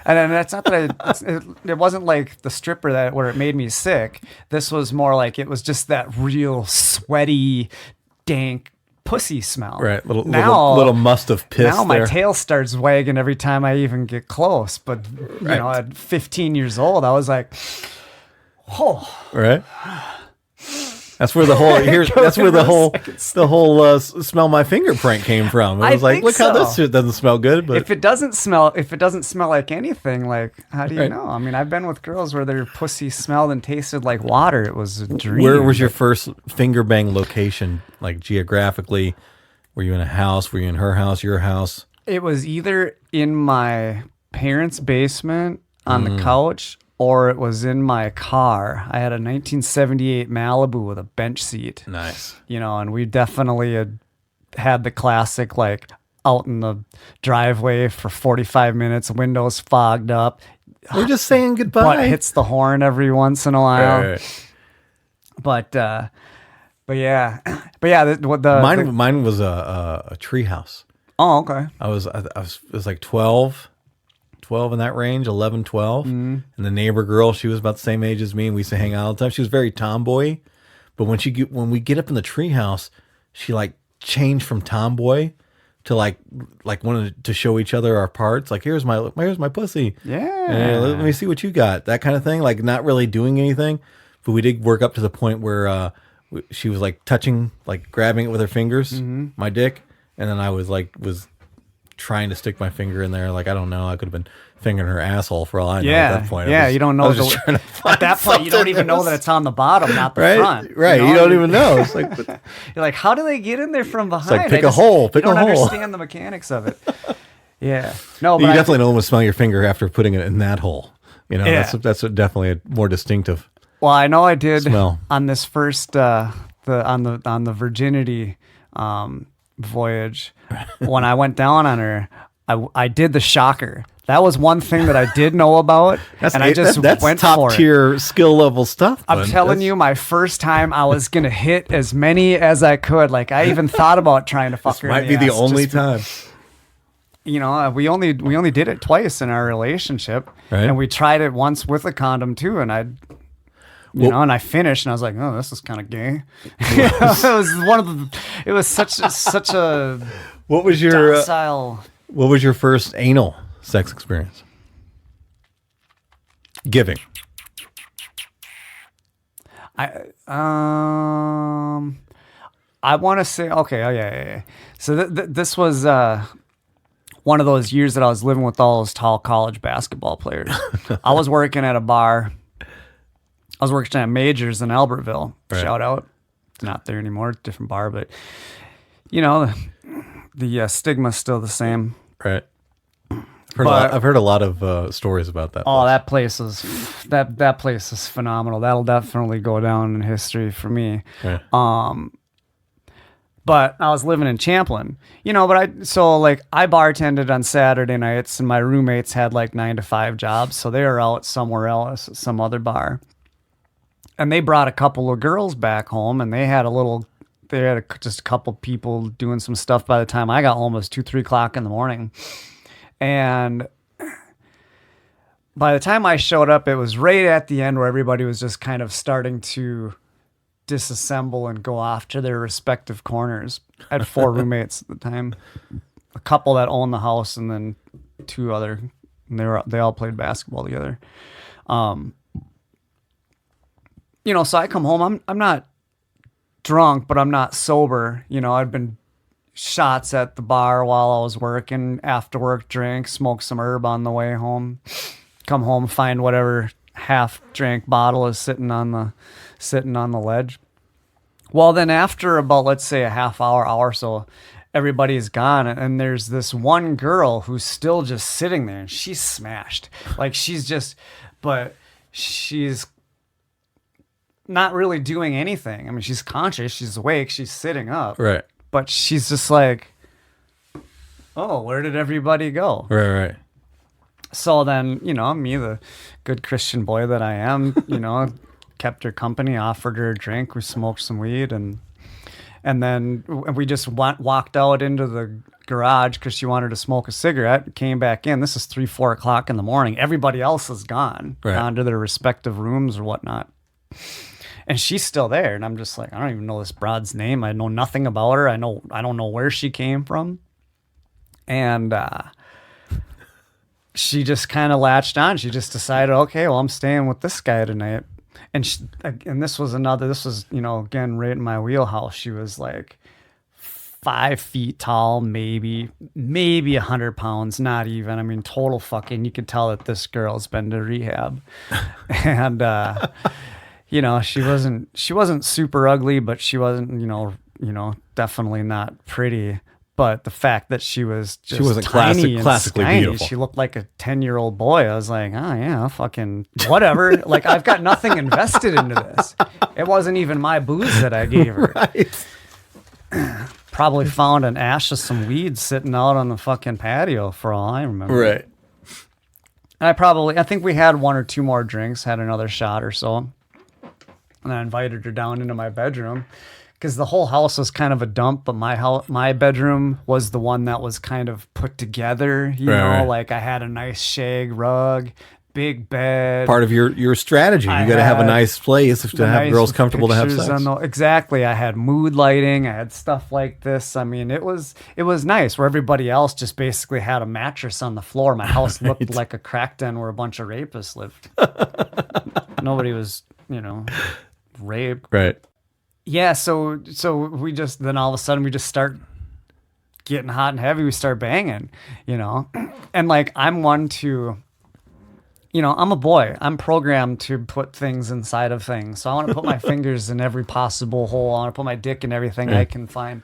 And then that's not that it wasn't like the stripper where it made me sick. This was more like it was just that real sweaty, dank pussy smell. Right. Little must have pissed. Now my there. tail starts wagging every time I even get close. But at 15 years old, I was like, oh. Right. That's where the whole smell my finger prank came from. I was like, look how this shit doesn't smell good. But if it doesn't smell like anything, like how do you know? I mean, I've been with girls where their pussy smelled and tasted like water. It was a dream. Where was your first finger bang location, like geographically? Were you in a house? Were you in her house? Your house? It was either in my parents' basement on the couch, or it was in my car. I had a 1978 Malibu with a bench seat. Nice. And we definitely had the classic, like, out in the driveway for 45 minutes, windows fogged up. We're just saying goodbye. Butt hits the horn every once in a while. Right. But yeah. Mine was a tree house. Oh, okay. I was like 12 in that range, 11, 12. And the neighbor girl, she was about the same age as me, and we used to hang out all the time. She was very tomboy, but when we get up in the treehouse, she like changed from tomboy to like wanted to show each other our parts. Like, here's my pussy. Yeah. Let me see what you got. That kind of thing. Like, not really doing anything, but we did work up to the point where she was like touching, like grabbing it with her fingers, my dick, and then I was trying to stick my finger in there. Like, I don't know. I could have been fingering her asshole for all I know at that point. You don't know. At that point, you don't even know that it's on the bottom, not the front. Right. You don't even know. It's like, you're like, how do they get in there from behind? like, pick a hole. I don't understand the mechanics of it. Yeah. No, but you definitely don't want to smell your finger after putting it in that hole. Yeah. That's definitely a more distinctive. Well, I know I did smell. on this first on the virginity voyage. When I went down on her, I did the shocker. That was one thing that I did know about, that's went top for tier skill level stuff. I'm telling you, my first time, I was gonna hit as many as I could. Like, I even thought about trying to fuck her. Might be the only time. We only did it twice in our relationship, right? And we tried it once with a condom too, and and I finished, and I was like, "Oh, this is kind of gay." It was such a What was your docile. What was your first anal sex experience? Giving. I want to say, okay, oh yeah. So this was one of those years that I was living with all those tall college basketball players. I was working at a bar. I was working at Majors in Albertville. Right. Shout out. It's not there anymore. Different bar, but you know, the stigma's still the same. Right. I've heard a lot of stories about that. Oh, that place is that place is phenomenal. That'll definitely go down in history for me. Right. But I was living in Champlin, you know, I bartended on Saturday nights and my roommates had like 9 to 5 jobs. So they were out somewhere else, at some other bar. And they brought a couple of girls back home and just a couple people doing some stuff by the time I got home. It was 2-3 o'clock in the morning. And by the time I showed up, it was right at the end where everybody was just kind of starting to disassemble and go off to their respective corners. I had 4 roommates at the time, a couple that owned the house, and then 2 other. And they all played basketball together. You know, so I come home. I'm not drunk, but I'm not sober. You know, I'd been shots at the bar while I was working. After work, drink, smoke some herb on the way home. Come home, find whatever half-drank bottle is sitting on the ledge. Well, then after about, let's say, a half hour or so, everybody's gone, and there's this one girl who's still just sitting there, and she's smashed. Like, she's not really doing anything. I mean, she's conscious, she's awake, she's sitting up. Right. But she's just like, oh, where did everybody go? Right. So then, you know, me, the good Christian boy that I am, you know, kept her company, offered her a drink. We smoked some weed, and then we just walked out into the garage because she wanted to smoke a cigarette. Came back in. This is 3-4 o'clock in the morning. Everybody else is gone, gone to their respective rooms or whatnot. And she's still there, and I'm just like, I don't even know this broad's name. I know nothing about her. I don't know where she came from, and she just kind of latched on. She just decided, okay, well, I'm staying with this guy tonight. And this was, you know, again, right in my wheelhouse. She was like 5 feet tall, maybe 100 pounds, not even. I mean, total fucking, you could tell that this girl's been to rehab. And, you know, she wasn't super ugly, but she wasn't, you know, definitely not pretty. But the fact that she wasn't classically tiny, beautiful. she looked like a 10-year-old boy. I was like, oh yeah, fucking whatever. Like, I've got nothing invested into this. It wasn't even my booze that I gave her. Right. Probably found an ash of some weeds sitting out on the fucking patio for all I remember. Right. And I think we had 1 or 2 more drinks, had another shot or so. And I invited her down into my bedroom because the whole house was kind of a dump, but my bedroom was the one that was kind of put together, you know, like I had a nice shag rug, big bed. Part of your strategy. You got to have a nice place to have girls comfortable to have sex. Exactly. I had mood lighting. I had stuff like this. I mean, it was nice where everybody else just basically had a mattress on the floor. My house looked like a crack den where a bunch of rapists lived. Nobody was, you know, raped. Right. Yeah, so we just, then all of a sudden we just start getting hot and heavy. We start banging, you know, and like I'm one to, you know, I'm a boy. I'm programmed to put things inside of things. So I want to put my fingers in every possible hole. I want to put my dick in everything I can find.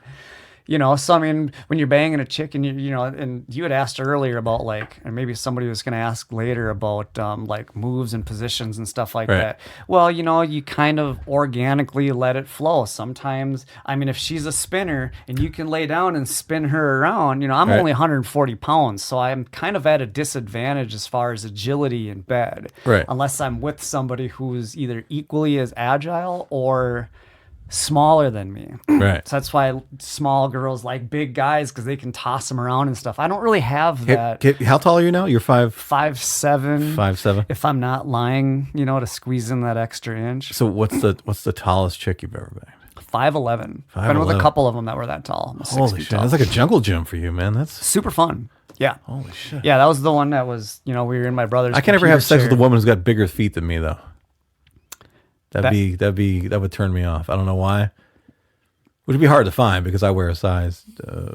You know, so I mean, when you're banging a chick and you know, and you had asked earlier about like, and maybe somebody was going to ask later about like moves and positions and stuff like that. Well, you know, you kind of organically let it flow. Sometimes, I mean, if she's a spinner and you can lay down and spin her around, you know, I'm only 140 pounds, so I'm kind of at a disadvantage as far as agility in bed, unless I'm with somebody who's either equally as agile or smaller than me. Right. So that's why small girls like big guys, because they can toss them around and stuff. I don't really have that. How tall are you now? You're 5'7". 5'7". If I'm not lying, you know, to squeeze in that extra inch. So what's the tallest chick you've ever been? 5'11". Been with a couple of them that were that tall. Holy shit. That's like a jungle gym for you, man. That's super fun. Yeah. Holy shit. Yeah, that was the one that was, you know, we were in my brother's. I can never have sex with a woman who's got bigger feet than me, though. That would turn me off. I don't know why. Which would be hard to find because I wear a size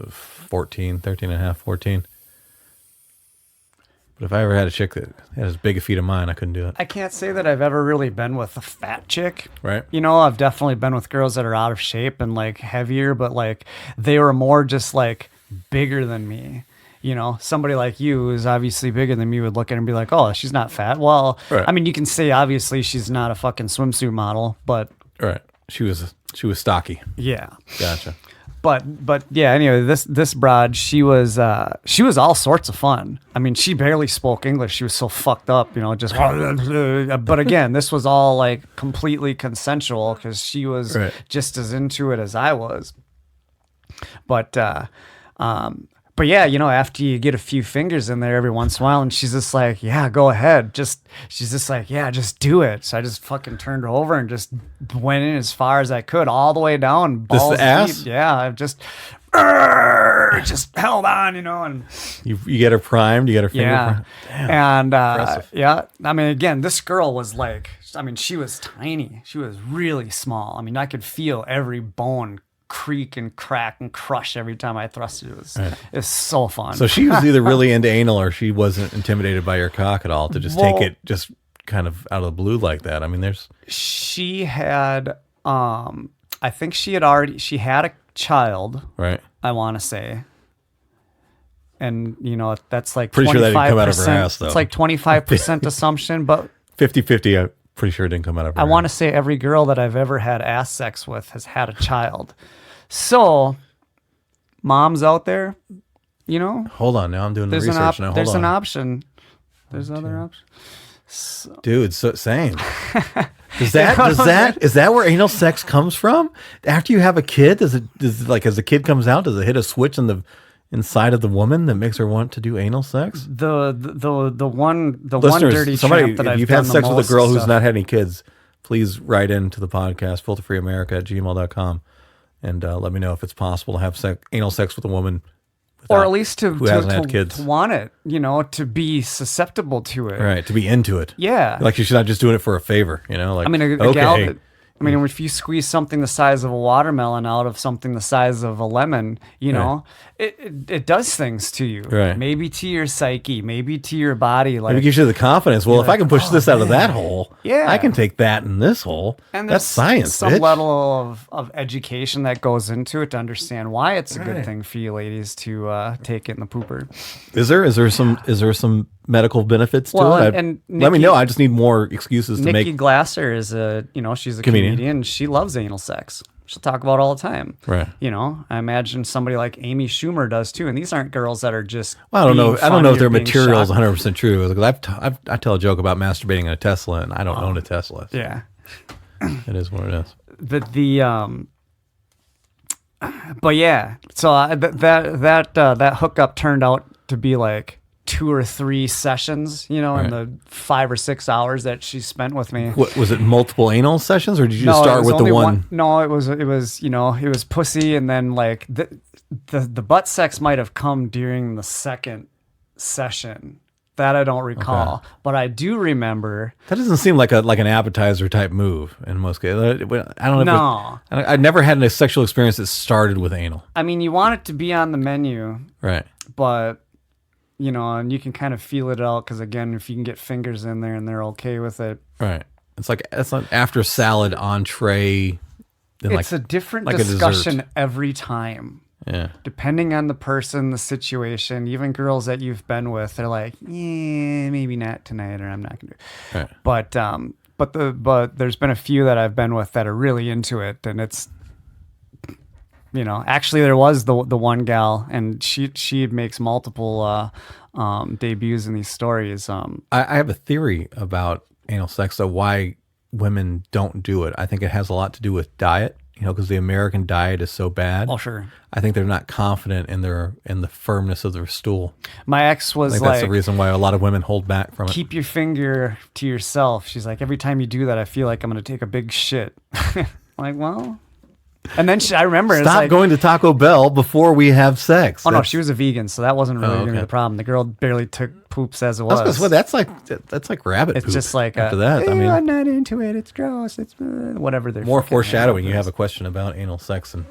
14, 13 and a half, 14. But if I ever had a chick that had as big a feet of mine, I couldn't do it. I can't say that I've ever really been with a fat chick. Right. You know, I've definitely been with girls that are out of shape and like heavier, but like they were more just like bigger than me. You know, somebody like you who's obviously bigger than me would look at her and be like, oh, she's not fat. Well, right. I mean, you can say obviously she's not a fucking swimsuit model, but Right. She was stocky. yeah. Gotcha. But yeah, anyway, this broad, she was all sorts of fun. I mean, she barely spoke English. She was so fucked up, you know, just but again, this was all like completely consensual because she was just as into it as I was. But yeah, you know, after you get a few fingers in there every once in a while, and she's just like, yeah, go ahead. She's just like, yeah, just do it. So I just fucking turned her over and just went in as far as I could, all the way down. Balls the ass? deep. Yeah, I just held on, you know, and You get her primed, you get her finger yeah. primed. And Impressive. yeah, I mean, again, this girl was like, I mean, she was tiny. She was really small. I mean, I could feel every bone creak and crack and crush every time I thrust it. It was so fun. So she was either really into anal or she wasn't intimidated by your cock at all to just take it just kind of out of the blue like that. I mean, she had, I think she had a child. Right. I want to say. And, you know, that's like Pretty 25%. sure that didn't come out of her ass, though. It's like 25% assumption, but 50-50, I'm pretty sure it didn't come out of her I want to ass. say every girl that I've ever had ass sex with has had a child. So, moms out there, you know, Hold on, now I'm doing the there's research now. Hold there's on. an option. There's other options. Dude, so same. Is that where anal sex comes from? After you have a kid, does it like as the kid comes out, does it hit a switch inside of the woman that makes her want to do anal sex? The one Listeners, dirty somebody, tramp that if I've you've done had the sex with most a girl who's stuff. not had any kids, please write into the podcast, filterfreeamerica@gmail.com, and let me know if it's possible to have anal sex with a woman. Or at least who hasn't had kids. to want it, you know, to be susceptible to it. Right, to be into it. Yeah. Like she's not just doing it for a favor, you know? Like, I mean, a okay, gal that, I mean, if you squeeze something the size of a watermelon out of something the size of a lemon, you know, it does things to you. Right. Maybe to your psyche, maybe to your body. Like, it gives you the confidence. Well, if I can push this out of that hole, Yeah. I can take that in this hole. and That's science, some bitch. level of education that goes into it to understand why it's a good thing for you ladies to take it in the pooper. Is there some medical benefits to Well, it? and Let me Nikki- know. I just need more excuses to Nikki make. Glasser is she's a comedian. She loves anal sex. She'll talk about it all the time. Right. You know, I imagine somebody like Amy Schumer does too. And these aren't girls that are just. Well, I don't know. being I don't know funny if their or being material is shocked. 100% true. Like, I tell a joke about masturbating in a Tesla, and I don't own a Tesla. So Yeah. it is what it is. But yeah, so that hookup turned out to be like 2 or 3 sessions, you know, in the 5 or 6 hours that she spent with me. What was it? Multiple anal sessions, or did you just No, it start was with the only one? No, it was you know, it was pussy, and then like the butt sex might have come during the second session. That I don't recall, Okay. but I do remember. That doesn't seem like an appetizer type move in most cases. I don't know. No. I've never had a sexual experience that started with anal. I mean, you want it to be on the menu, Right. but you know, and you can kind of feel it out because again, if you can get fingers in there and they're okay with it, Right. It's like after salad entree. Then it's a different like a dessert. discussion every time. Yeah. Depending on the person, the situation, even girls that you've been with, they're like, yeah, maybe not tonight, or I'm not gonna do it. Right. But there's been a few that I've been with that are really into it, and it's, you know, actually there was the one gal, and she makes multiple debuts in these stories. I have a theory about anal sex, though, why women don't do it. I think it has a lot to do with diet, you know, because the American diet is so bad. Oh, sure. I think they're not confident in the firmness of their stool. My ex I was think like, that's the reason why a lot of women hold back from it. keep your finger to yourself. She's like, every time you do that, I feel like I'm going to take a big shit. I'm like, well, and then I remember it's Stop like, going to Taco Bell before we have sex. oh no, she was a vegan, so that wasn't really okay. the problem. The girl barely took poops as it I was. was gonna say, that's like rabbit It's poop. just like after that. I mean, I'm not into it. It's gross. It's whatever. They're more fucking foreshadowing. having. You have a question about anal sex, and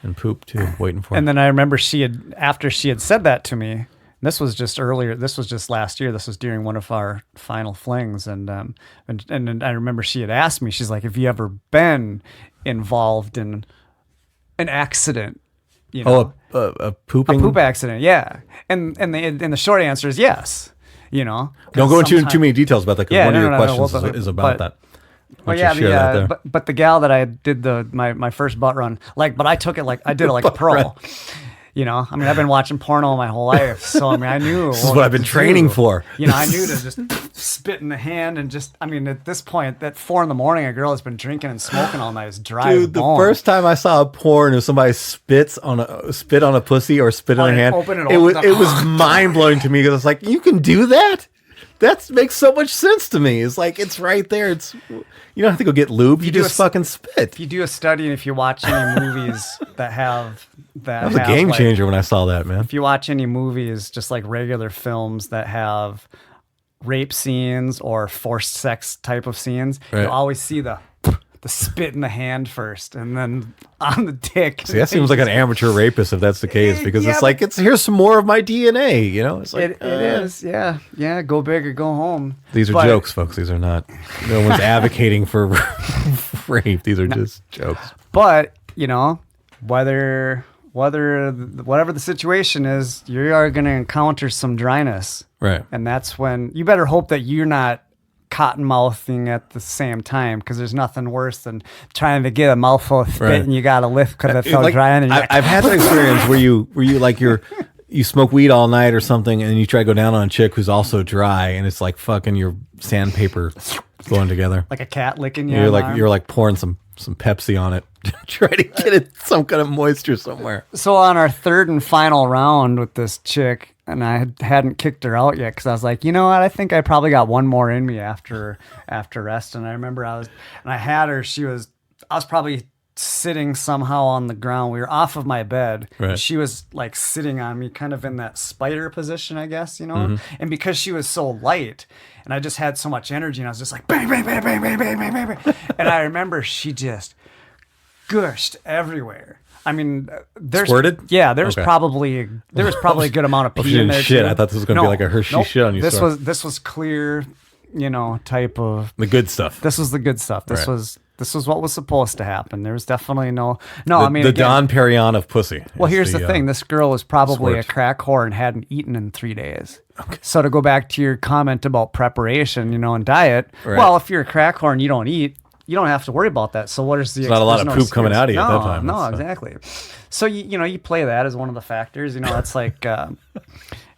And poop too, waiting for. And then I remember after she had said that to me, this was just earlier. This was just last year. This was during one of our final flings, and I remember she had asked me. She's like, "Have you ever been involved in an accident?" You know, a pooping a poop accident. Yeah, and the short answer is yes. You know, don't go into too many details about that because one of your questions is about that. Well, yeah, but the gal that I did my first butt run, but I took it I did it like a pro. You know, I mean, I've been watching porno my whole life, so I mean, I knew this is what I've been training for. You know, I knew to just spit in the hand and just, I mean, at this point, at 4 a.m, a girl has been drinking and smoking all night is dry. Dude, the first time I saw a porn of somebody spit on a pussy or spit on a hand, it was mind blowing to me because it's like, you can do that. That makes so much sense to me. It's like, it's right there. You don't have to go get lube. You just fucking spit. If you do a study and if you watch any movies that was a game changer when I saw that, man. If you watch any movies, just like regular films that have rape scenes or forced sex type of scenes, you always see the spit in the hand first and then on the dick. See, that seems like an amateur rapist if that's the case, because it's like, here's some more of my DNA, you know? It's like, it is, yeah. Yeah, go big or go home. These are jokes, folks. These are not, no one's advocating for rape. These are just jokes. But, you know, whatever the situation is, you are going to encounter some dryness. Right. And that's when, you better hope that you're not cotton mouthing at the same time, because there's nothing worse than trying to get a mouthful of spit and you got to lift because it felt dry. And I've had that experience where you smoke weed all night or something, and you try to go down on a chick who's also dry, and it's like fucking your sandpaper going together, like a cat licking you. You're like pouring some Pepsi on it, try to get it some kind of moisture somewhere. So on our third and final round with this chick, and I hadn't kicked her out yet because I was like, you know what? I think I probably got one more in me after rest. And I remember I had her. I was probably sitting somehow on the ground. We were off of my bed. Right. She was like sitting on me, kind of in that spider position, I guess, you know. Mm-hmm. And because she was so light, and I just had so much energy, and I was just like bang, bang, bang, bang, bang, bang, bang, bang. And I remember she just gushed everywhere. I mean, squirted? Yeah, there was probably a good amount of pee in there. Shit, too. I thought this was going to be like a Hershey shit on you. This was clear, you know, type of the good stuff. This was the good stuff. This was what was supposed to happen. There was definitely no. I mean, the Don Perignon of pussy. Well, here's the thing: this girl was probably a crack whore and hadn't eaten in 3 days. Okay. So to go back to your comment about preparation, you know, and diet. Right. Well, if you're a crack whore and you don't eat, you don't have to worry about that. So what is the? There's not a lot of poop coming out of you at that time. No, exactly. So you play that as one of the factors. You know, that's like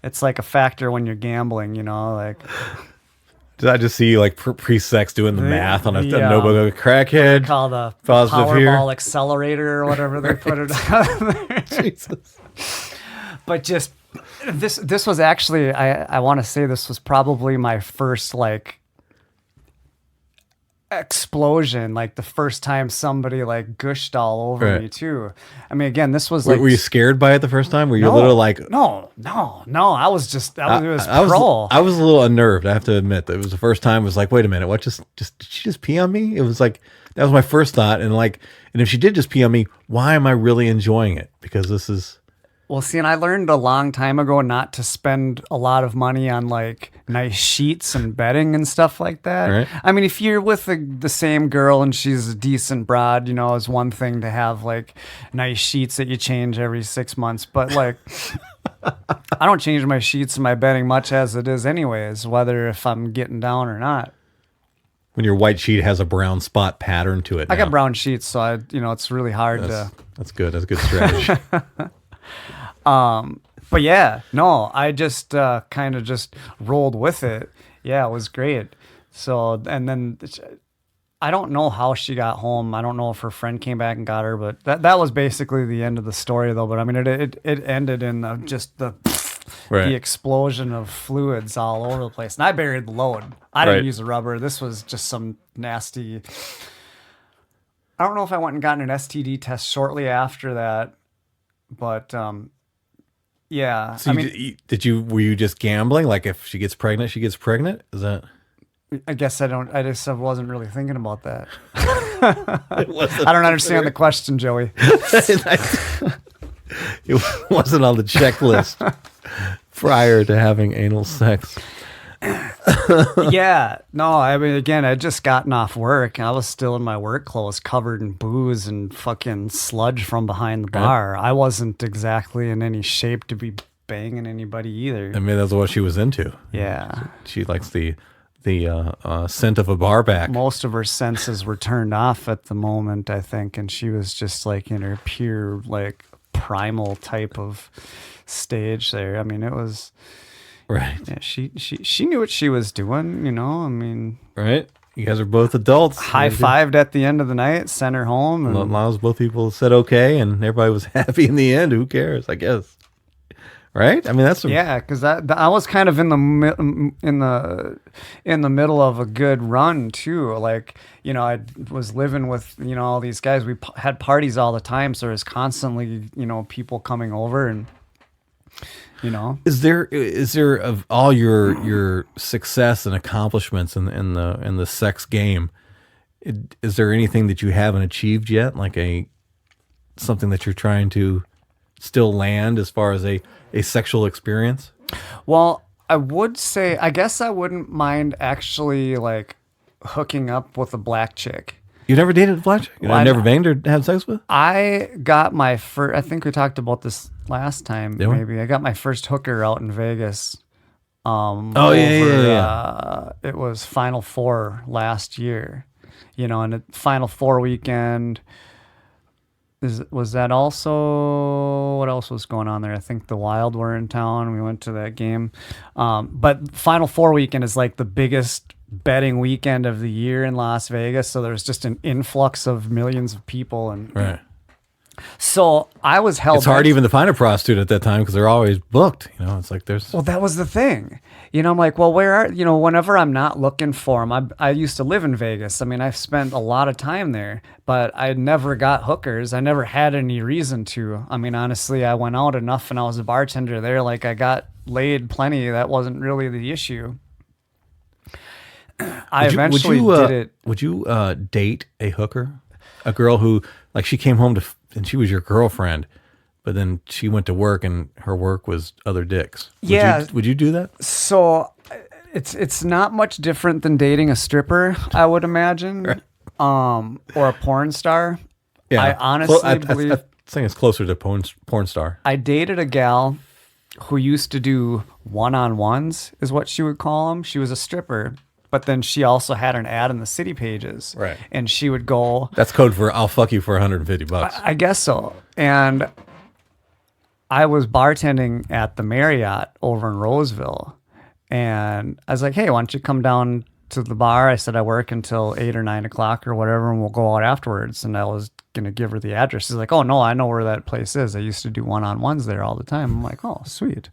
it's like a factor when you're gambling. You know, like. Did I just see you like pre-sex doing the math on a notebook of a crackhead? Call the Powerball accelerator or whatever they put it on there. Jesus. But just this was actually I want to say this was probably my first like explosion, like the first time somebody like gushed all over me too. I mean, again, this was like. Were you scared by it the first time? Were you a little like? No. I was just. It was pro. I was a little unnerved. I have to admit that it was the first time. It was like, wait a minute, what? Did she just pee on me? It was like that was my first thought, and if she did just pee on me, why am I really enjoying it? Because this is. Well, see, and I learned a long time ago not to spend a lot of money on like nice sheets and bedding and stuff like that. Right. I mean, if you're with the same girl and she's a decent broad, you know, it's one thing to have like nice sheets that you change every 6 months. But like, I don't change my sheets and my bedding much as it is anyways, whether if I'm getting down or not. When your white sheet has a brown spot pattern to it. I got brown sheets, so it's really hard to. That's good. That's a good strategy. But yeah, no, I just kind of just rolled with it. Yeah, it was great. So, and then I don't know how she got home. I don't know if her friend came back and got her, but that was basically the end of the story though. But I mean, it ended in the explosion of fluids all over the place. And I buried the load. I didn't use a rubber. This was just some nasty. I don't know if I went and got an STD test shortly after that, but yeah. So were you just gambling? Like if she gets pregnant, she gets pregnant? Is that? I guess I wasn't really thinking about that. It wasn't I don't understand the question, Joey. It wasn't on the checklist prior to having anal sex. Yeah. No, I mean, again, I'd just gotten off work. I was still in my work clothes covered in booze and fucking sludge from behind the bar. I wasn't exactly in any shape to be banging anybody either. I mean, that's what she was into. Yeah. She likes the scent of a bar back. Most of her senses were turned off at the moment, I think, and she was just like in her pure, like, primal type of stage there. I mean, it was... Right. Yeah, she knew what she was doing, you know. I mean, right. You guys are both adults. High-fived at the end of the night, sent her home. And as long as both people said okay and everybody was happy in the end, who cares, I guess. Right? I mean, that's... Yeah, because I was kind of in the middle of a good run, too. Like, you know, I was living with, you know, all these guys. We had parties all the time, so there was constantly, you know, people coming over and... You know, is there of all your success and accomplishments in the sex game, is there anything that you haven't achieved yet, like something that you're trying to still land as far as a sexual experience? Well, I would say, I guess I wouldn't mind actually like hooking up with a black chick. You never dated a black chick? Well, never banged or had sex with? I got my first, I think we talked about this last time, maybe. I got my first hooker out in Vegas. It was Final Four last year. You know, and the Final Four weekend, was that also, what else was going on there? I think the Wild were in town. We went to that game. But Final Four weekend is like the biggest betting weekend of the year in Las Vegas, so there's just an influx of millions of people, and right. So I was held. It's hard even to find a prostitute at that time because they're always booked. You know, it's like there's. Well, that was the thing. You know, I'm like, well, where are you know? Whenever I'm not looking for them, I used to live in Vegas. I mean, I've spent a lot of time there, but I never got hookers. I never had any reason to. I mean, honestly, I went out enough, and I was a bartender there. Like, I got laid plenty. That wasn't really the issue. I eventually did it. Would you date a hooker? A girl who, like, she came home and she was your girlfriend, but then she went to work and her work was other dicks. Would you do that? So it's not much different than dating a stripper, I would imagine, right. Or a porn star. Yeah. I honestly believe... I think it's closer to porn star. I dated a gal who used to do one-on-ones, is what she would call them. She was a stripper. But then she also had an ad in the city pages. Right. And she would go... That's code for, I'll fuck you for $150. I guess so. And I was bartending at the Marriott over in Roseville. And I was like, hey, why don't you come down to the bar? I said, I work until 8 or 9 o'clock or whatever, and we'll go out afterwards. And I was going to give her the address. She's like, oh, no, I know where that place is. I used to do one-on-ones there all the time. I'm like, oh, sweet.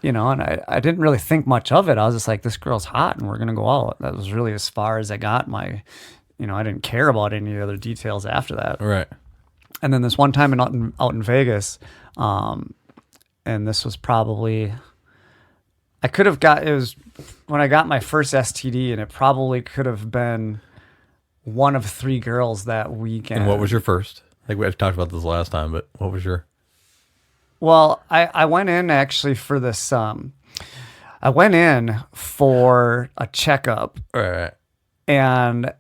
You know, and I didn't really think much of it. I was just like, this girl's hot and we're going to go out. That was really as far as I got my, you know, I didn't care about any other details after that. Right. And then this one time out in Vegas, and this was probably, it was when I got my first STD, and it probably could have been one of 3 girls that weekend. And what was your first? I think we talked about this last time, but what was your... Well, I went in actually for this. I went in for a checkup, right? And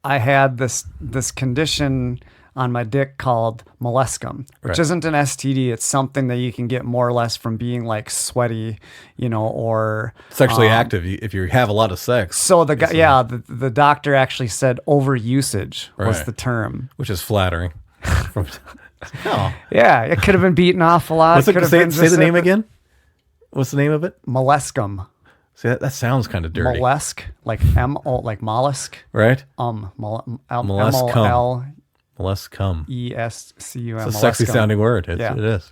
I had this condition on my dick called molluscum, which isn't an STD. It's something that you can get more or less from being like sweaty, you know, or sexually active if you have a lot of sex. So the guy, the doctor actually said overusage was the term, which is flattering. Oh. Yeah, it could have been beaten off a lot. Say the name again. What's the name of it? Molluscum. See, that sounds kind of dirty. Mollusk, like like mollusk. Right. Molluscum. Molluscum. ESCUM. It's a sexy sounding word. It is.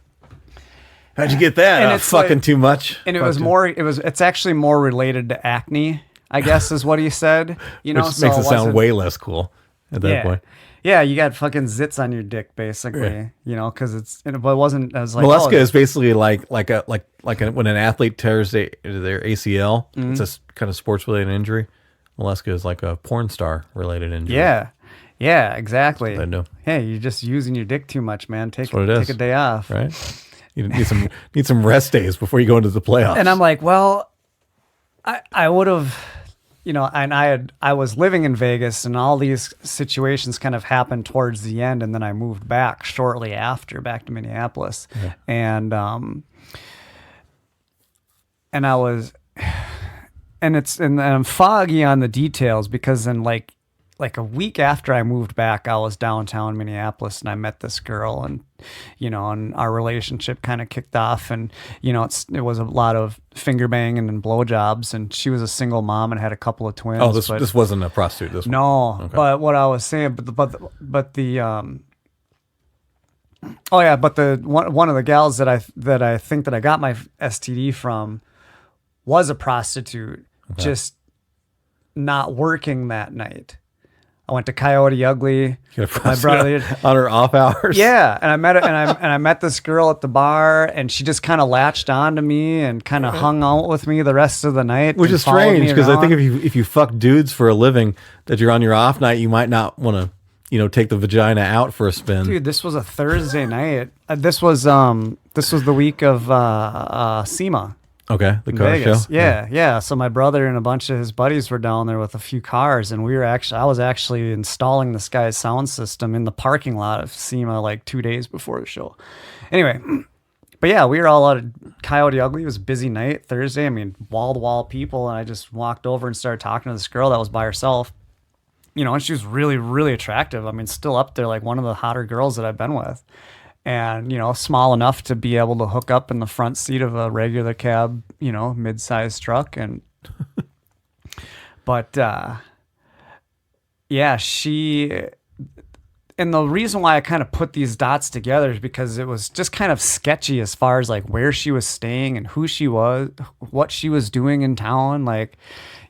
How'd you get that? And it's fucking like, too much. And it's actually more related to acne, I guess, is what he said. You know, which makes it sound way less cool at that point. Yeah, you got fucking zits on your dick, basically. Yeah. Because but it wasn't as like mollusca is basically like when an athlete tears their ACL, it's a kind of sports related injury. Mollusca is like a porn star related injury. Yeah, exactly. That's what I know. Hey, you're just using your dick too much, man. Take what it is. a day off, Right? You need some rest days before you go into the playoffs. And I'm like, well, I would have. And I was living in Vegas, and all these situations kind of happened towards the end, and then I moved back shortly after, back to Minneapolis, and I was, and I'm foggy on the details because then like a week after I moved back, I was downtown Minneapolis and I met this girl, and and our relationship kind of kicked off, and it was a lot of finger banging and blowjobs, and she was a single mom and had a couple of twins. Oh, this wasn't a prostitute. This no, one. Okay. But what I was saying, but one of the gals that I think that I got my STD from was a prostitute, just not working that night. I went to Coyote Ugly with my brother on her off hours. Yeah, and I met this girl at the bar, and she just kind of latched on to me and kind of hung out with me the rest of the night. Which is strange because I think if you fuck dudes for a living, that you're on your off night, you might not want to take the vagina out for a spin. Dude, this was a Thursday night. This was the week of SEMA. Okay, the car Vegas. show. Yeah. So my brother and a bunch of his buddies were down there with a few cars, and I was actually installing this guy's sound system in the parking lot of SEMA like 2 days before the show. Anyway, but yeah, we were all out of Coyote Ugly. It was a busy night, Thursday. I mean, wall to wall people, and I just walked over and started talking to this girl that was by herself. And she was really, really attractive. I mean, still up there, like one of the hotter girls that I've been with. And, small enough to be able to hook up in the front seat of a regular cab, mid-sized truck. And, but, yeah, and the reason why I kind of put these dots together is because it was just kind of sketchy as far as like where she was staying and who she was, what she was doing in town. Like,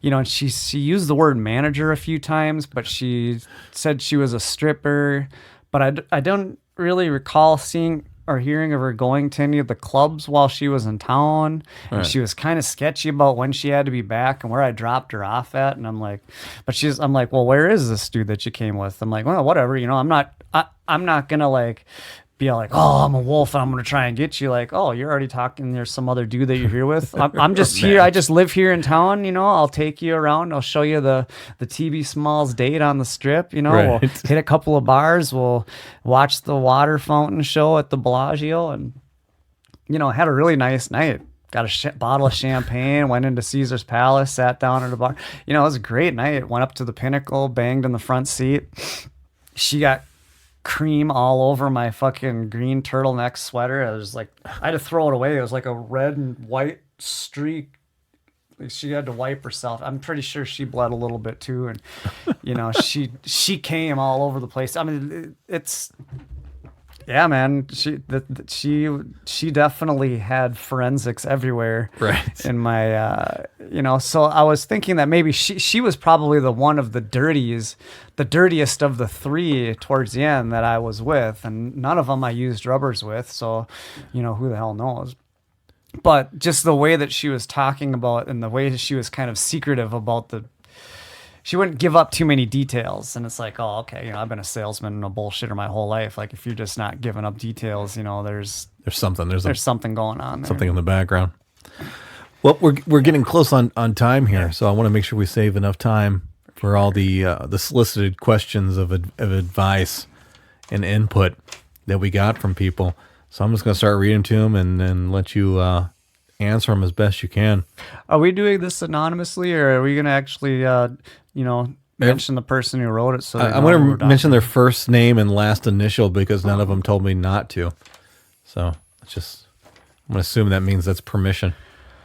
and she used the word manager a few times, but she said she was a stripper, but I don't really recall seeing or hearing of her going to any of the clubs while she was in town. Right. And she was kind of sketchy about when she had to be back and where I dropped her off at. And I'm like, well, where is this dude that you came with? I'm like, well, whatever, I'm not gonna like be like, oh, I'm a wolf and I'm gonna try and get you. Like, oh, you're already talking. There's some other dude that you're here with. I'm just here. I just live here in town. I'll take you around. I'll show you the Teebie Smalls date on the strip. Right. We'll hit a couple of bars. We'll watch the water fountain show at the Bellagio, and had a really nice night. Got a bottle of champagne. Went into Caesar's Palace. Sat down at a bar. It was a great night. Went up to the Pinnacle. Banged in the front seat. She got cream all over my fucking green turtleneck sweater. I was like, I had to throw it away. It was like a red and white streak. Like she had to wipe herself. I'm pretty sure she bled a little bit too, and she came all over the place. I mean, yeah, man. She definitely had forensics everywhere. Right. In my, so I was thinking that maybe she was probably the one of the dirtiest of the three towards the end that I was with, and none of them I used rubbers with. So, who the hell knows? But just the way that she was talking about, and the way that she was kind of secretive about she wouldn't give up too many details. And it's like, oh, okay, I've been a salesman and a bullshitter my whole life. Like if you're just not giving up details, there's something going on there. Something in the background. Well, we're getting close on time here, so I want to make sure we save enough time for all the solicited questions of advice and input that we got from people. So I'm just going to start reading to them and then let you answer them as best you can. Are we doing this anonymously, or are we going to actually, mention the person who wrote it? So I'm going to mention their first name and last initial because none of them told me not to. So I'm going to assume that means that's permission.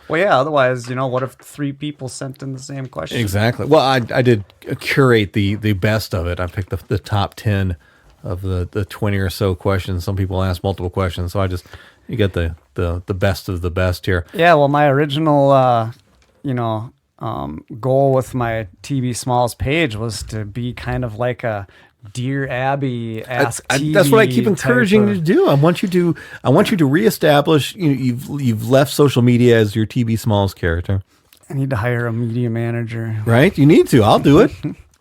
Well, yeah. Otherwise, what if 3 people sent in the same question? Exactly. Well, I did curate the best of it. I picked the top 10 of the 20 or so questions. Some people ask multiple questions, so you get the best of the best here. Yeah. Well, my original, goal with my Teebie Smalls page was to be kind of like a Dear Abby, ask that's what I keep TV encouraging you to do. I want you to reestablish. You've left social media as your Teebie Smalls character. I need to hire a media manager. Right? You need to. I'll do it.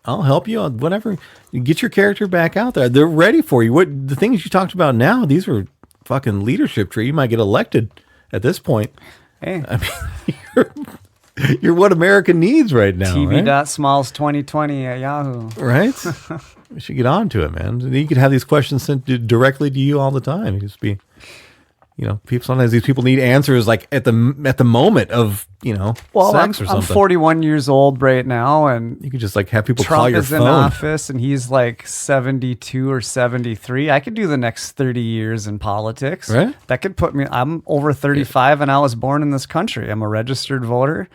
I'll help you. Whatever. You get your character back out there. They're ready for you. What the things you talked about now? These are fucking leadership tree. You might get elected at this point. Hey, I mean, you're what America needs right now. TV.smalls 2020 at Yahoo. Right? We should get on to it, man. You could have these questions sent directly to you all the time. You just be, people. Sometimes these people need answers like at the moment of sex or something. I'm 41 years old right now, and you could just like have people Trump call your is phone. in office, and he's like 72 or 73. I could do the next 30 years in politics. Right. That could put me. I'm over 35, and I was born in this country. I'm a registered voter.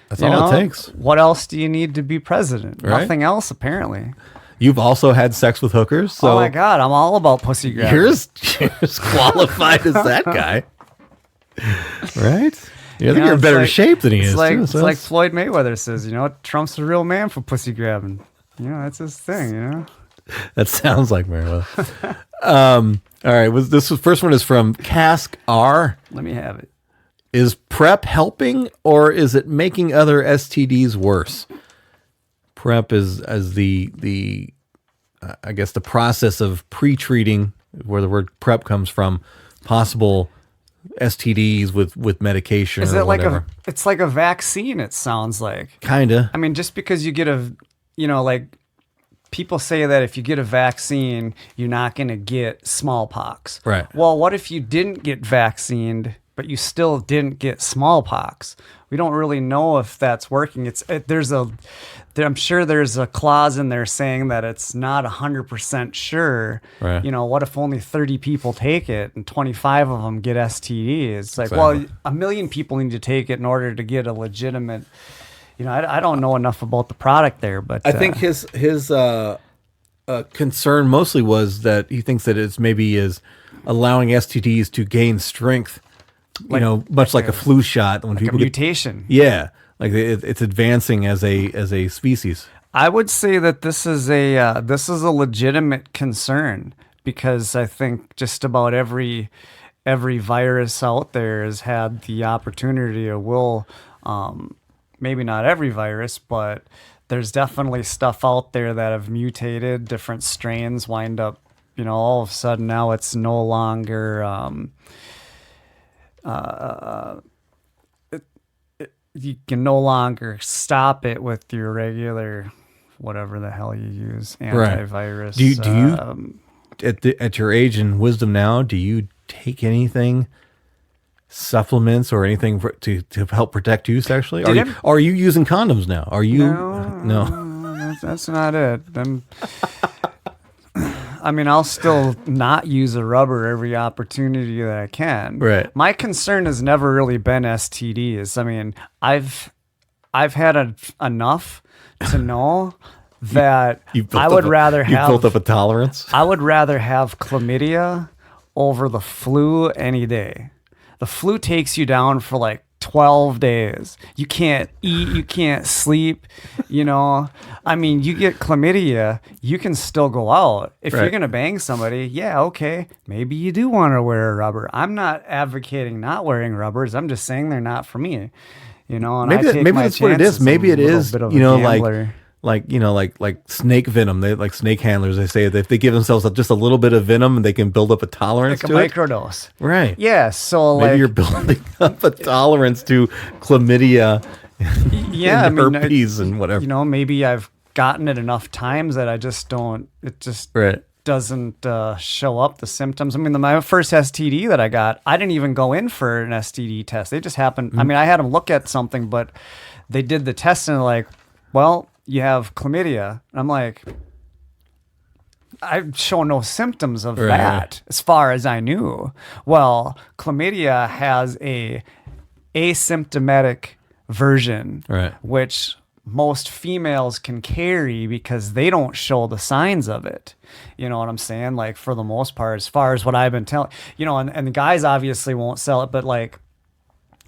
That's all it takes. What else do you need to be president? Right. Nothing else, apparently. You've also had sex with hookers, so Oh my God, I'm all about pussy grabbing. you're as qualified as that guy, right? I think you're in it's better like- shape than he is. Like, too, it's so like that's- Floyd Mayweather says, Trump's a real man for pussy grabbing. That's his thing, that sounds like Mayweather. All right, first one is from Cask R. Let me have it. Is PrEP helping or is it making other STDs worse? PrEP is as the I guess the process of pre-treating, where the word PrEP comes from, possible STDs with medication. Is or it like whatever. it's like a vaccine, it sounds like. Kinda. I mean, just because you get like people say that if you get a vaccine, you're not going to get smallpox. Right. Well, what if you didn't get vaccinated, but you still didn't get smallpox? We don't really know if that's working. I'm sure there's a clause in there saying that it's not 100% sure. Right. What if only 30 people take it and 25 of them get STDs? It's like, Exactly. well, a million people need to take it in order to get a legitimate. I don't know enough about the product there, but I think his concern mostly was that he thinks that it's maybe is allowing STDs to gain strength, much like a flu shot when like a people get mutation. yeah, like it's advancing as a species. I would say that this is a legitimate concern, because I think just about every virus out there has had the opportunity maybe not every virus, but there's definitely stuff out there that have mutated. Different strains wind up, all of a sudden now it's no longer you can no longer stop it with your regular whatever the hell you use, antivirus. Do you at your age and wisdom now, do you take anything, supplements or anything to help protect you sexually? Are you using condoms now? Are you no? That's not it. I'll still not use a rubber every opportunity that I can. Right. My concern has never really been STDs. I've had enough to know that I would rather have. You built up a tolerance. I would rather have chlamydia over the flu any day. The flu takes you down for like 12 days. You can't eat, you can't sleep, you get chlamydia, you can still go out. If you're going to bang somebody, yeah, okay, maybe you do want to wear a rubber. I'm not advocating not wearing rubbers. I'm just saying they're not for me, and maybe that's what it is. Maybe it is, gambler. like snake venom. They like snake handlers. They say that if they give themselves just a little bit of venom, they can build up a tolerance like to a it. microdose. Right. Yeah. So maybe you're building up a tolerance to chlamydia, yeah, and herpes and whatever. Maybe I've gotten it enough times that I just don't. It just doesn't show up the symptoms. My first STD that I got, I didn't even go in for an STD test. They just happened. Mm-hmm. I had them look at something, but they did the test and they're like, well, you have chlamydia. And I'm like, I show no symptoms of that as far as I knew. Well, chlamydia has a asymptomatic version, which most females can carry because they don't show the signs of it. You know what I'm saying? Like, for the most part, as far as what I've been telling, and the guys obviously won't sell it, but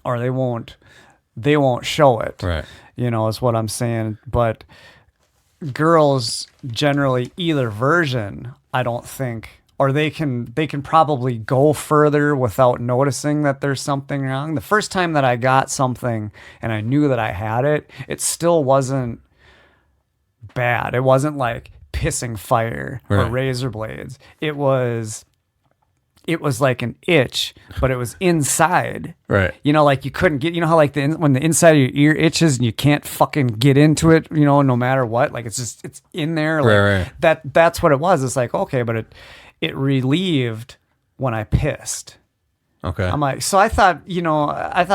or they won't show it. Right. Is what I'm saying. But girls generally either version, I don't think, or they can probably go further without noticing that there's something wrong. The first time that I got something and I knew that I had it, it still wasn't bad. It wasn't like pissing fire or razor blades. It was like an itch, but it was inside. Right. You know, like you couldn't get, you know how like when the inside of your ear itches and you can't fucking get into it, you know, no matter what, like it's in there. Like that's what it was. It's like, okay, but it relieved when I pissed. Okay. I'm like, so I thought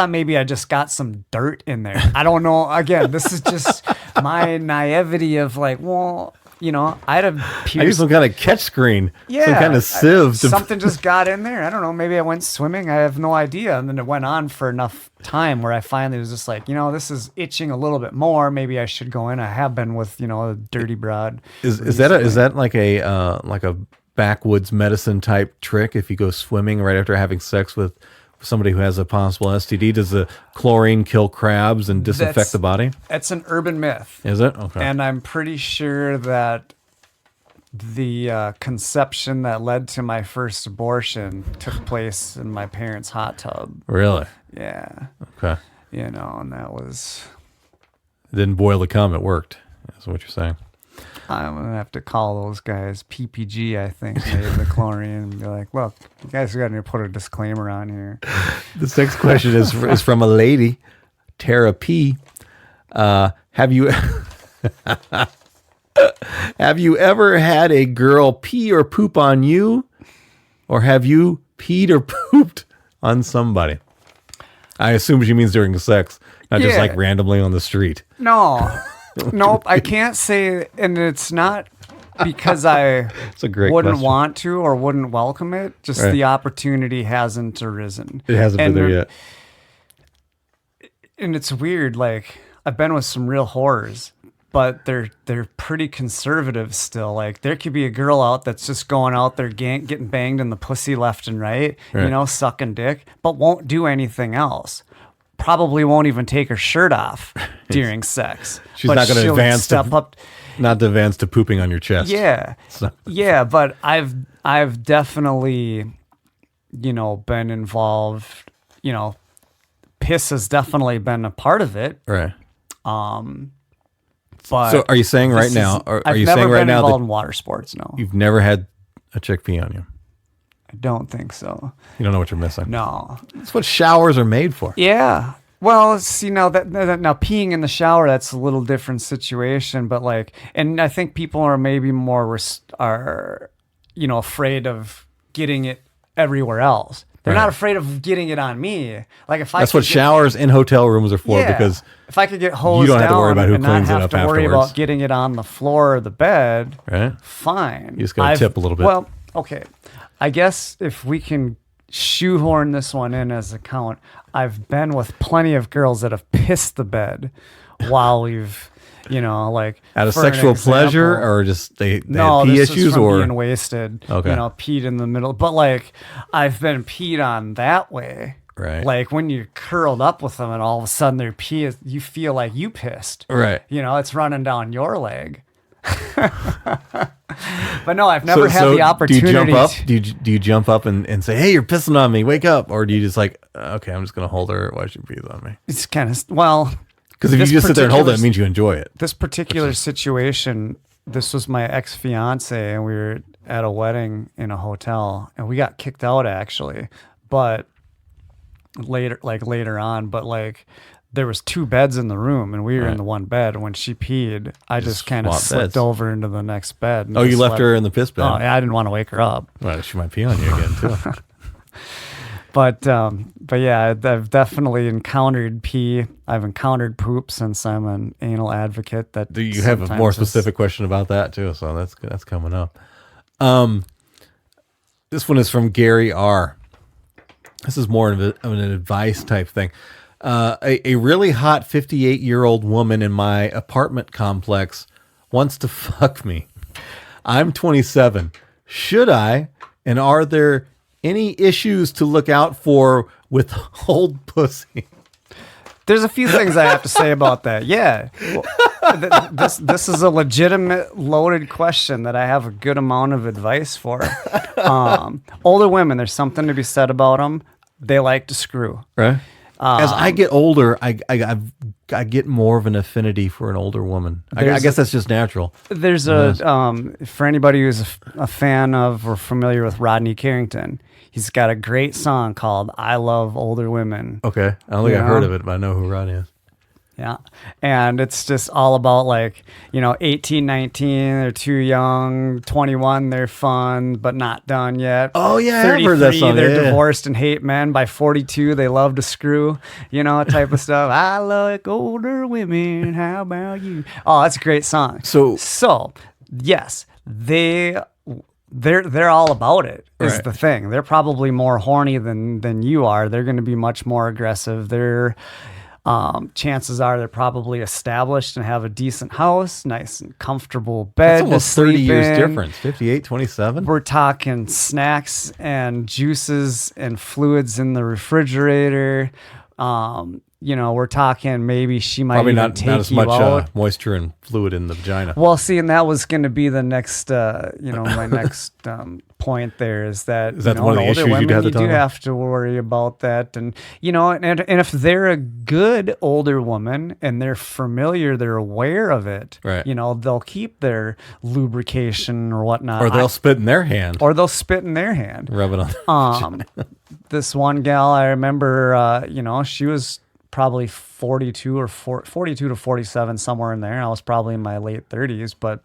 maybe I just got some dirt in there. I don't know. Again, this is just my naivety of like, well, you know, I'd have I used some kind of catch screen. Yeah. Some kind of sieve. Something just got in there. I don't know. Maybe I went swimming. I have no idea. And then it went on for enough time where I finally was just like, you know, this is itching a little bit more. Maybe I should go in. I have been with, you know, a dirty broad. Is that like a backwoods medicine type trick? If you go swimming right after having sex with somebody who has a possible STD, does the chlorine kill crabs and disinfect the body? That's an urban myth. Is it? Okay. And I'm pretty sure that the conception that led to my first abortion took place in my parents' hot tub. Really? Yeah. Okay. You know, and that was... It didn't boil the cum, it worked. That's what you're saying. I'm going to have to call those guys PPG, I think, made the chlorine, and be like, look, you guys got to put a disclaimer on here. This next question is from a lady, Tara P. Have you ever had a girl pee or poop on you? Or have you peed or pooped on somebody? I assume she means during sex, not just like randomly on the street. No. Nope, I can't say, and it's not because I It's a great wouldn't question. want to or wouldn't welcome it. Just the opportunity hasn't arisen. It hasn't been there yet. And it's weird. Like I've been with some real whores, but they're pretty conservative still. Like there could be a girl out that's just going out there getting banged in the pussy left and right, you know, sucking dick, but won't do anything else. Probably won't even take her shirt off during sex. She's not going to advance not to advance to pooping on your chest. Yeah. Yeah, but I've definitely, you know, been involved, you know, piss has definitely been a part of it. Right. But so are you saying right now, I've never been involved in water sports, no. You've never had a chick pee on you? I don't think so. You don't know what you're missing. No. That's what showers are made for. Yeah. Well, see now that now peeing in the shower, that's a little different situation, but like, and I think people are maybe more you know, afraid of getting it everywhere else. They're not afraid of getting it on me. Like if that's what showers in hotel rooms are for, because if I could get hosed you don't have to worry down about who and cleans not it have up to worry afterwards. about getting it on the floor or the bed, right? Fine. You just got to tip a little bit. Well, okay. I guess if we can shoehorn this one in as a count, I've been with plenty of girls that have pissed the bed while we've, you know, like out of for an sexual pleasure, example- or just they had no, pee this issues, is from or being wasted. Okay. You know, peed in the middle. But like, I've been peed on that way. Right. Like when you're curled up with them and all of a sudden their pee is, you feel like you pissed. Right. You know, it's running down your leg. But no, I've never had the opportunity. Do you jump up? Do you jump up and say, "Hey, you're pissing on me, wake up," or do you just like, "Okay, I'm just gonna hold her while she pees on me"? It's kind of, well, because if you just sit there and hold it, it means you enjoy it. This particular situation, this was my ex-fiance, and we were at a wedding in a hotel, and we got kicked out actually, but later on, but like there was two beds in the room, and we were in the one bed. And when she peed, I just kind of slipped over into the next bed. And you left her in the piss bed? Oh, yeah, I didn't want to wake her up. Well, she might pee on you again too. But yeah, I've definitely encountered pee. I've encountered poop since I'm an anal advocate. That Do you have a more specific question about that too? So that's coming up. This one is from Gary R. This is more of an advice type thing. A really hot 58-year-old woman in my apartment complex wants to fuck me. I'm 27. Should I? And are there any issues to look out for with old pussy? There's a few things I have to say about that. Yeah. Well, this is a legitimate loaded question that I have a good amount of advice for. Older women, there's something to be said about them. They like to screw. Right. As I get older, I get more of an affinity for an older woman. I guess that's just natural. There's for anybody who's a fan of or familiar with Rodney Carrington, he's got a great song called "I Love Older Women." Okay, I don't think I've heard of it, but I know who Rodney is. Yeah. And it's just all about 18, 19, they're too young, 21, they're fun, but not done yet. Oh, yeah, I've heard that song. They're divorced and hate men. By 42, they love to screw, type of stuff. I like older women. How about you? Oh, that's a great song. So yes, they're all about it is Right. the thing. They're probably more horny than you are. They're going to be much more aggressive. Chances are they're probably established and have a decent house, nice and comfortable bed. That's almost to 30 sleep years in. difference. 58, 27. We're talking snacks and juices and fluids in the refrigerator. We're talking maybe she might Probably even not take as you much out. moisture and fluid in the vagina. Well, see, and that was going to be the next, my next point there is that, Is that one of the older issues you'd women, have to you talk do about? have to worry about that. And, and if they're a good older woman and they're familiar, they're aware of it, Right. They'll keep their lubrication or whatnot. Or they'll spit in their hand. Or they'll spit in their hand. Rub it on. This one gal, I remember, she was probably 42 to 47, somewhere in there. I was probably in my late 30s, but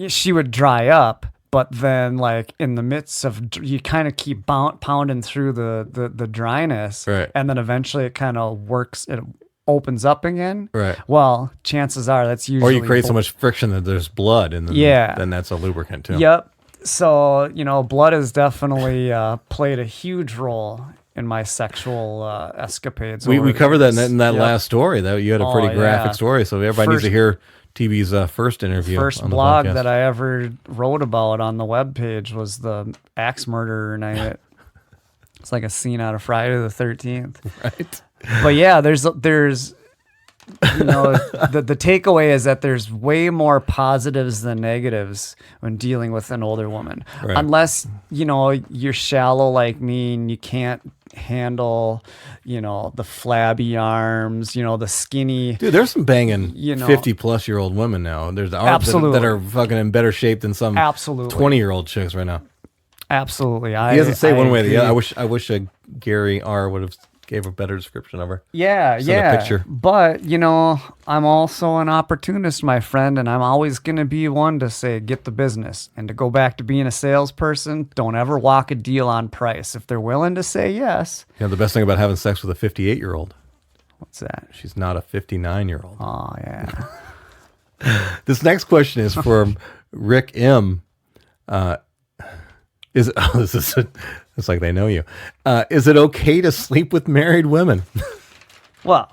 she would dry up, but then in the midst of, you kind of keep pounding through the dryness, Right. and then eventually it kind of works, it opens up again. Right. Well, chances are that's usually... Or you create so much friction that there's blood, and then that's a lubricant too. Yep. So, blood has definitely played a huge role in my sexual escapades. We covered that in that Yep. last story. That you had a pretty graphic yeah. story, so everybody needs to hear TB's first interview. First on the blog podcast. that I ever wrote about on the webpage was the axe murderer night. It's like a scene out of Friday the 13th. Right. But yeah, there's the takeaway is that there's way more positives than negatives when dealing with an older woman. Right. Unless, you're shallow like me and you can't handle, the flabby arms, the skinny. Dude, there's some banging 50-plus-year-old women now. There's Absolutely. that are fucking in better shape than some Absolutely. 20-year-old chicks right now. Absolutely. He doesn't say one way or the other. agree. I wish Gary R would have gave a better description of her. Yeah, Send a yeah. picture. But, I'm also an opportunist, my friend, and I'm always going to be one to say, get the business. And to go back to being a salesperson, don't ever walk a deal on price. If they're willing to say yes. Yeah, the best thing about having sex with a 58-year-old, What's that? she's not a 59-year-old. Oh, yeah. This next question is from Rick M. It's like they know you. Is it okay to sleep with married women? Well,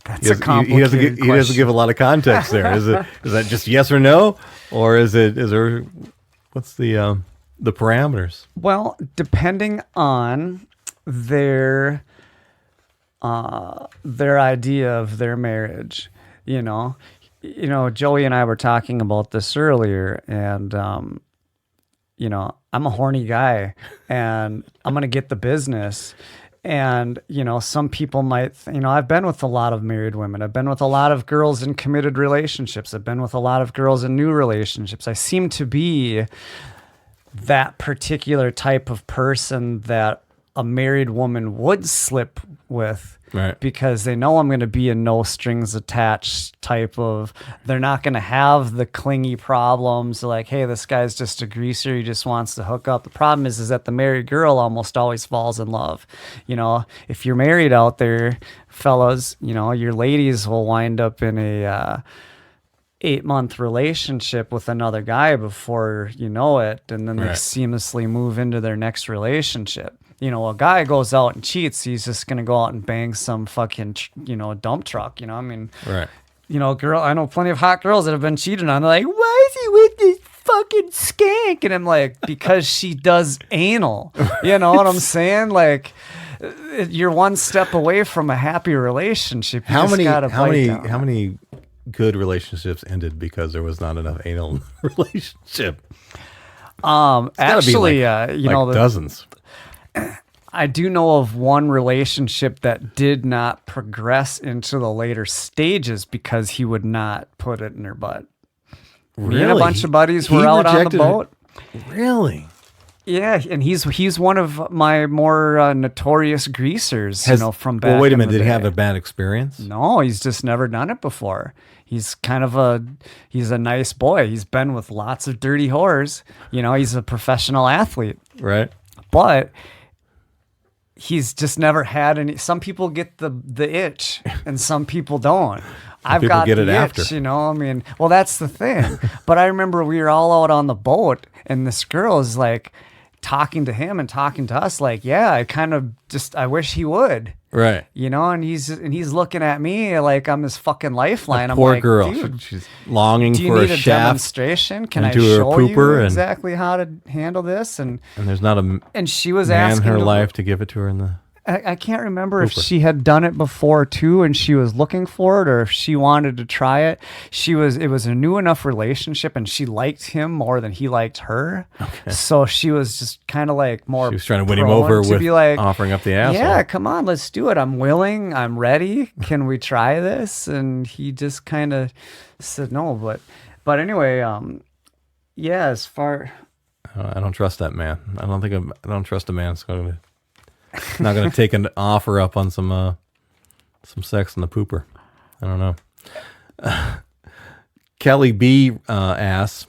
that's a complicated question. He doesn't give a lot of context there. Is that just yes or no, or is there? What's the parameters? Well, depending on their idea of their marriage, Joey and I were talking about this earlier, and I'm a horny guy, and I'm gonna get the business. And, some people might, I've been with a lot of married women. I've been with a lot of girls in committed relationships. I've been with a lot of girls in new relationships. I seem to be that particular type of person that a married woman would slip with. Right. Because they know I'm going to be a no strings attached type of, they're not going to have the clingy problems like, hey, this guy's just a greaser. He just wants to hook up. The problem is that the married girl almost always falls in love. If you're married out there, fellas, your ladies will wind up in a 8-month relationship with another guy before you know it. And then they Right. seamlessly move into their next relationship. A guy goes out and cheats, he's just going to go out and bang some fucking, dump truck, Right. girl, I know plenty of hot girls that have been cheated on. They're like, why is he with this fucking skank. And I'm like, because she does anal. You know what I'm saying? Like, you're one step away from a happy relationship. You just gotta bite down. How many good relationships ended because there was not enough anal in the relationship? Actually, you know, dozens. I do know of one relationship that did not progress into the later stages because he would not put it in her butt. Really? Me and a bunch of buddies He were out on the rejected boat. Really? Yeah, and he's one of my more notorious greasers, from back. Well, wait a in minute. the Did he day. have a bad experience? No, he's just never done it before. He's kind of he's a nice boy. He's been with lots of dirty whores. You know, he's a professional athlete. Right. But he's just never had any. Some people get the itch and some people don't. I've people got get the it itch, after. you know. I mean, well, that's the thing. But I remember we were all out on the boat and this girl is like talking to him and talking to us like, yeah, I wish he would. Right. You know, and he's looking at me like I'm his fucking lifeline. Poor I'm like, girl. dude, She's longing do you for need a a shaft. demonstration? Can I into a show you pooper and- exactly how to handle this? And And there's not a she was man in asking her to- life to give it to her in the. I can't remember if Pooper. she had done it before too, and she was looking for it, or if she wanted to try it. It was a new enough relationship, and she liked him more than he liked her. Okay. So she was just kind of like more. She was trying to win him prone over to with be like, offering up the asshole. yeah, come on, let's do it. I'm willing. I'm ready. Can we try this? And he just kind of said no. But anyway, yeah. As far. I don't trust that man. I don't trust a man that's not going to take an offer up on some sex in the pooper. I don't know. Kelly B asks,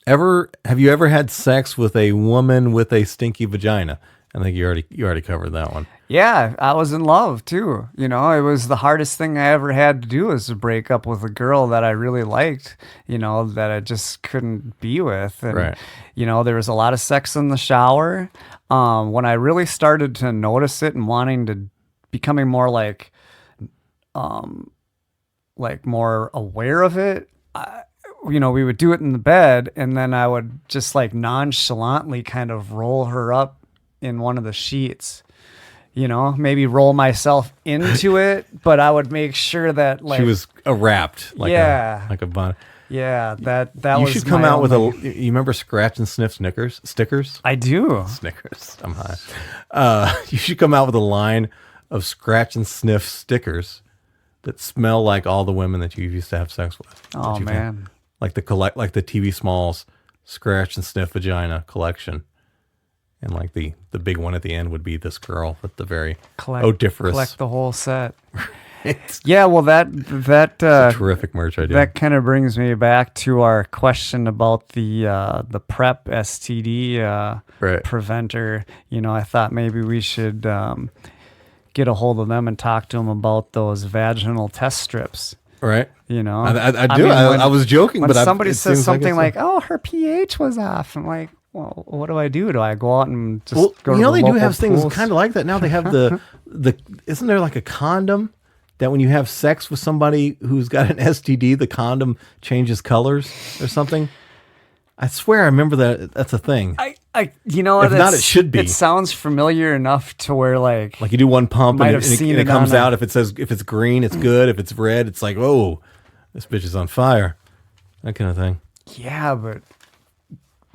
have you ever had sex with a woman with a stinky vagina? I think you already covered that one. Yeah, I was in love too. You know, it was the hardest thing I ever had to do was to break up with a girl that I really liked, you know, that I just couldn't be with. And, Right. you know, there was a lot of sex in the shower. When I really started to notice it and becoming more like more aware of it, we would do it in the bed, and then I would just like nonchalantly kind of roll her up in one of the sheets, you know, maybe roll myself into it, but I would make sure that like She was wrapped like a bun. yeah, that You was should come my out with only- you remember scratch and sniff stickers? I do. Snickers. I'm high. You should come out with a line of scratch and sniff stickers that smell like all the women that you used to have sex with. Oh that you've man. had. Like the Teebie Smalls scratch and sniff vagina collection. And like the big one at the end would be this girl with the very odoriferous. Collect the whole set. Yeah, well that It's a terrific merch idea. that kind of brings me back to our question about the PrEP STD Right. preventer. You know, I thought maybe we should get a hold of them and talk to them about those vaginal test strips. Right. You know, I do. mean, I was joking, when but somebody it says seems something like, like, "Oh, her pH was off," I'm like, "Well, what do I do? Do I go out and just well, go you to know, the they do local have things pools? kind of like that now. They have the isn't there like a condom that when you have sex with somebody who's got an STD, the condom changes colors or something? I swear I remember that. That's a thing. You know what? If not, it should be. It sounds familiar enough to where like Like you do one pump Might and have seen it it comes on a- out. If it's green, it's good. If it's red, it's like, oh, this bitch is on fire. That kind of thing. yeah, but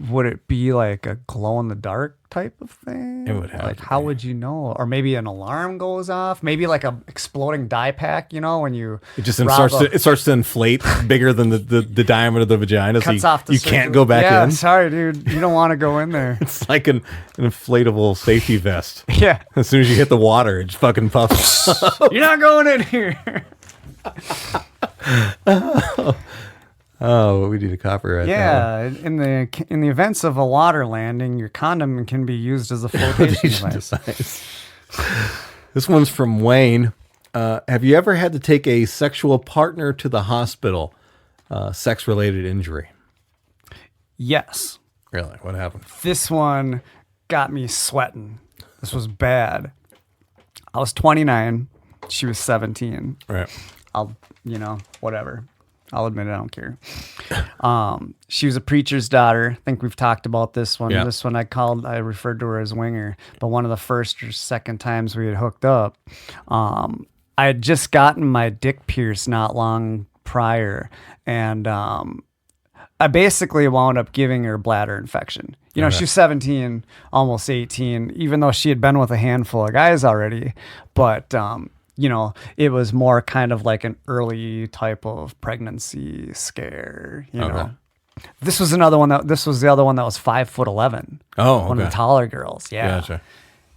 would it be like a glow in the dark type of thing? It would have Like to how be. would you know? Or maybe an alarm goes off. Maybe like a exploding dye pack. You know, when you It just rob starts to inflate bigger than the diameter of the vagina, so cuts you, off the you circuit. can't go back yeah, in. sorry, dude. You don't want to go in there. It's like an inflatable safety vest. Yeah, As soon as you hit the water, it just fucking puffs. you're not going in here. Oh, we need a copyright. Yeah, in the events of a water landing, your condom can be used as a flotation device. This one's from Wayne. Have you ever had to take a sexual partner to the hospital? Sex-related injury. Yes. Really? What happened? This one got me sweating. This was bad. I was 29. She was 17. Right. Whatever. I'll admit it, I don't care. She was a preacher's daughter. I think we've talked about this one. Yeah. This one I referred to her as Winger. But one of the first or second times we had hooked up, I had just gotten my dick pierced not long prior. And I basically wound up giving her bladder infection. You know, Okay. she was 17, almost 18, even though she had been with a handful of guys already. But, you know, it was more kind of like an early type of pregnancy scare, you Okay. know. This was the other one that was 5'11". Oh, One of okay. the taller girls. Yeah. Gotcha.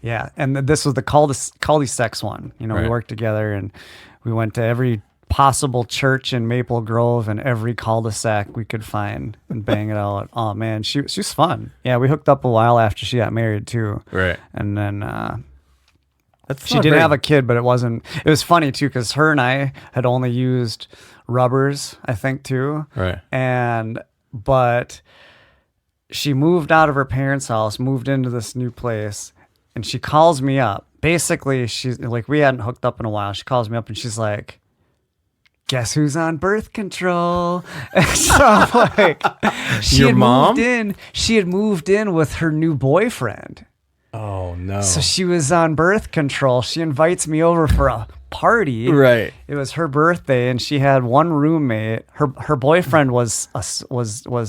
Yeah. And this was the cul-de-sac one. You know, we Right. worked together and we went to every possible church in Maple Grove and every cul-de-sac we could find and bang it out. Oh man, she was fun. Yeah, we hooked up a while after she got married too. Right. And then That's she not did very- have a kid, but it was funny too because her and I had only used rubbers, I think too. Right. But she moved out of her parents' house, moved into this new place, and she calls me up. Basically, she's like, we hadn't hooked up in a while. She calls me up and she's like, guess who's on birth control? And so I'm like, Your mom? She had moved in with her new boyfriend. Oh no. So she was on birth control. She invites me over for a party. Right. It was her birthday, and she had one roommate. Her boyfriend was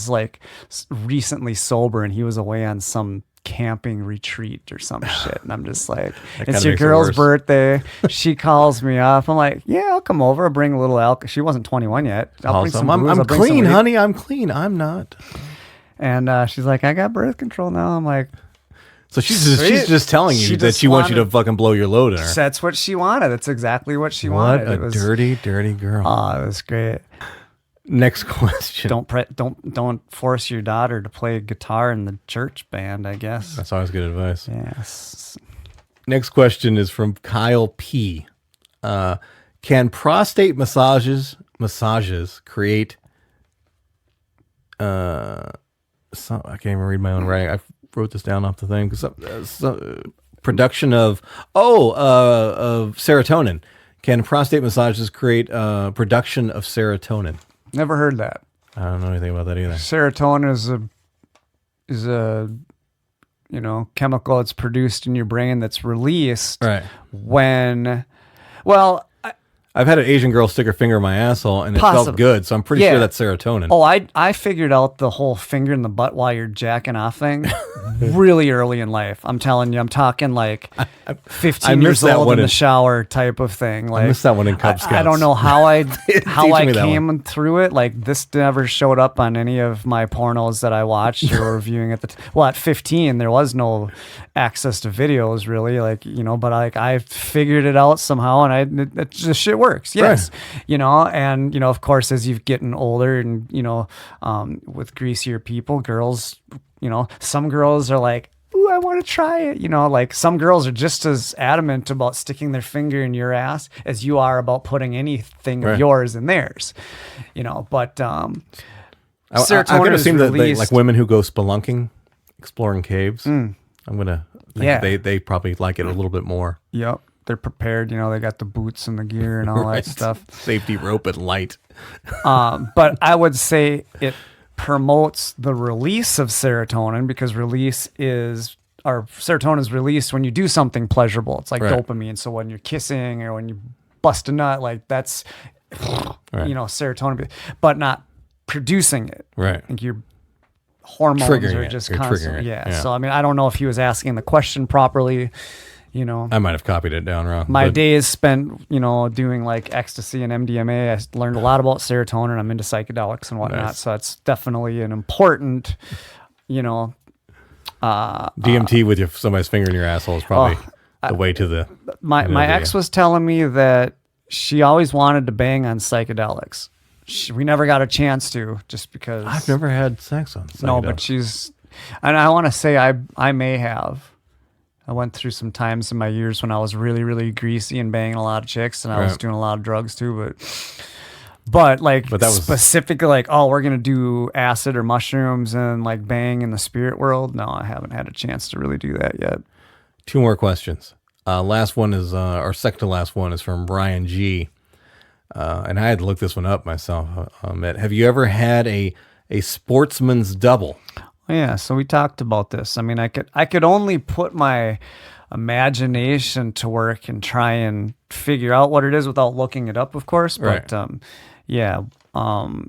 like recently sober, and he was away on some camping retreat or some shit. And I'm just like, kinda it's your makes it girl's worse. birthday. She calls me up. I'm like, yeah, I'll come over. I'll bring a little alcohol. She wasn't 21 yet. I'll bring some Awesome. booze. I'm I'll bring some clean, weed. honey. I'm clean. I'm not. And she's like, I got birth control now. I'm like, So she's Sweet. just telling you She that just she wants you to wanted- fucking blow your load in her. that's what she wanted. That's exactly what she What wanted. a It was, dirty, dirty girl. Oh, it was great. Next question. Don't force your daughter to play guitar in the church band, I guess. That's always good advice. Yes. Next question is from Kyle P. Can prostate massages create? I can't even read my own writing. I wrote this down off the thing. Production of serotonin. Can prostate massages create production of serotonin? Never heard that. I don't know anything about that either. Serotonin is a chemical that's produced in your brain that's released Right. when I've had an Asian girl stick her finger in my asshole and it Possibly. felt good, so I'm pretty Yeah. sure that's serotonin. Oh, I figured out the whole finger in the butt while you're jacking off thing really early in life. I'm telling you, I'm talking like 15 missed years that old one in the in- shower type of thing. Like missed that one in Cub I Scouts. don't know how I Teach me that came through it. Like this never showed up on any of my pornos that I watched or reviewing at at 15 there was no access to videos really, but I figured it out somehow, and the shit works. Yes. Right. And of course, as you've getting older and, with greasier people, girls, some girls are like, ooh, I want to try it. Like some girls are just as adamant about sticking their finger in your ass as you are about putting anything Right. of yours in theirs, but, I serotonin kind of is seem that they, released. like women who go spelunking, exploring caves. I'm gonna think Yeah. they probably like it a little bit more. Yep. They're prepared, they got the boots and the gear and all Right. that stuff. Safety rope and light. But I would say it promotes the release of serotonin because serotonin is released when you do something pleasurable. It's like Right. dopamine. So when you're kissing or when you bust a nut, like that's, Right. serotonin, but not producing it. Right. I think your hormones Triggering are it. just You're constant. triggering it. Yeah. Yeah. So, I don't know if he was asking the question properly, I might have copied it down wrong. My but- days spent, doing like ecstasy and MDMA. I learned a lot about serotonin. I'm into psychedelics and whatnot. Nice. So that's definitely an important, DMT with somebody's finger in your asshole is probably the way to the. my ex was telling me that she always wanted to bang on psychedelics. We never got a chance to just because. I've never had sex on. No, but psychedelics. and I want to say I may have. I went through some times in my years when I was really, really greasy and banging a lot of chicks, and I was Right. doing a lot of drugs too. But that was specifically like, oh, we're gonna do acid or mushrooms and like bang in the spirit world. No, I haven't had a chance to really do that yet. 2 more questions. Last one is, or second to last one is from Brian G. and I had to look this one up myself. Matt, have you ever had a sportsman's double? Yeah, so we talked about this. I mean, I could only put my imagination to work and try and figure out what it is without looking it up, of course. But you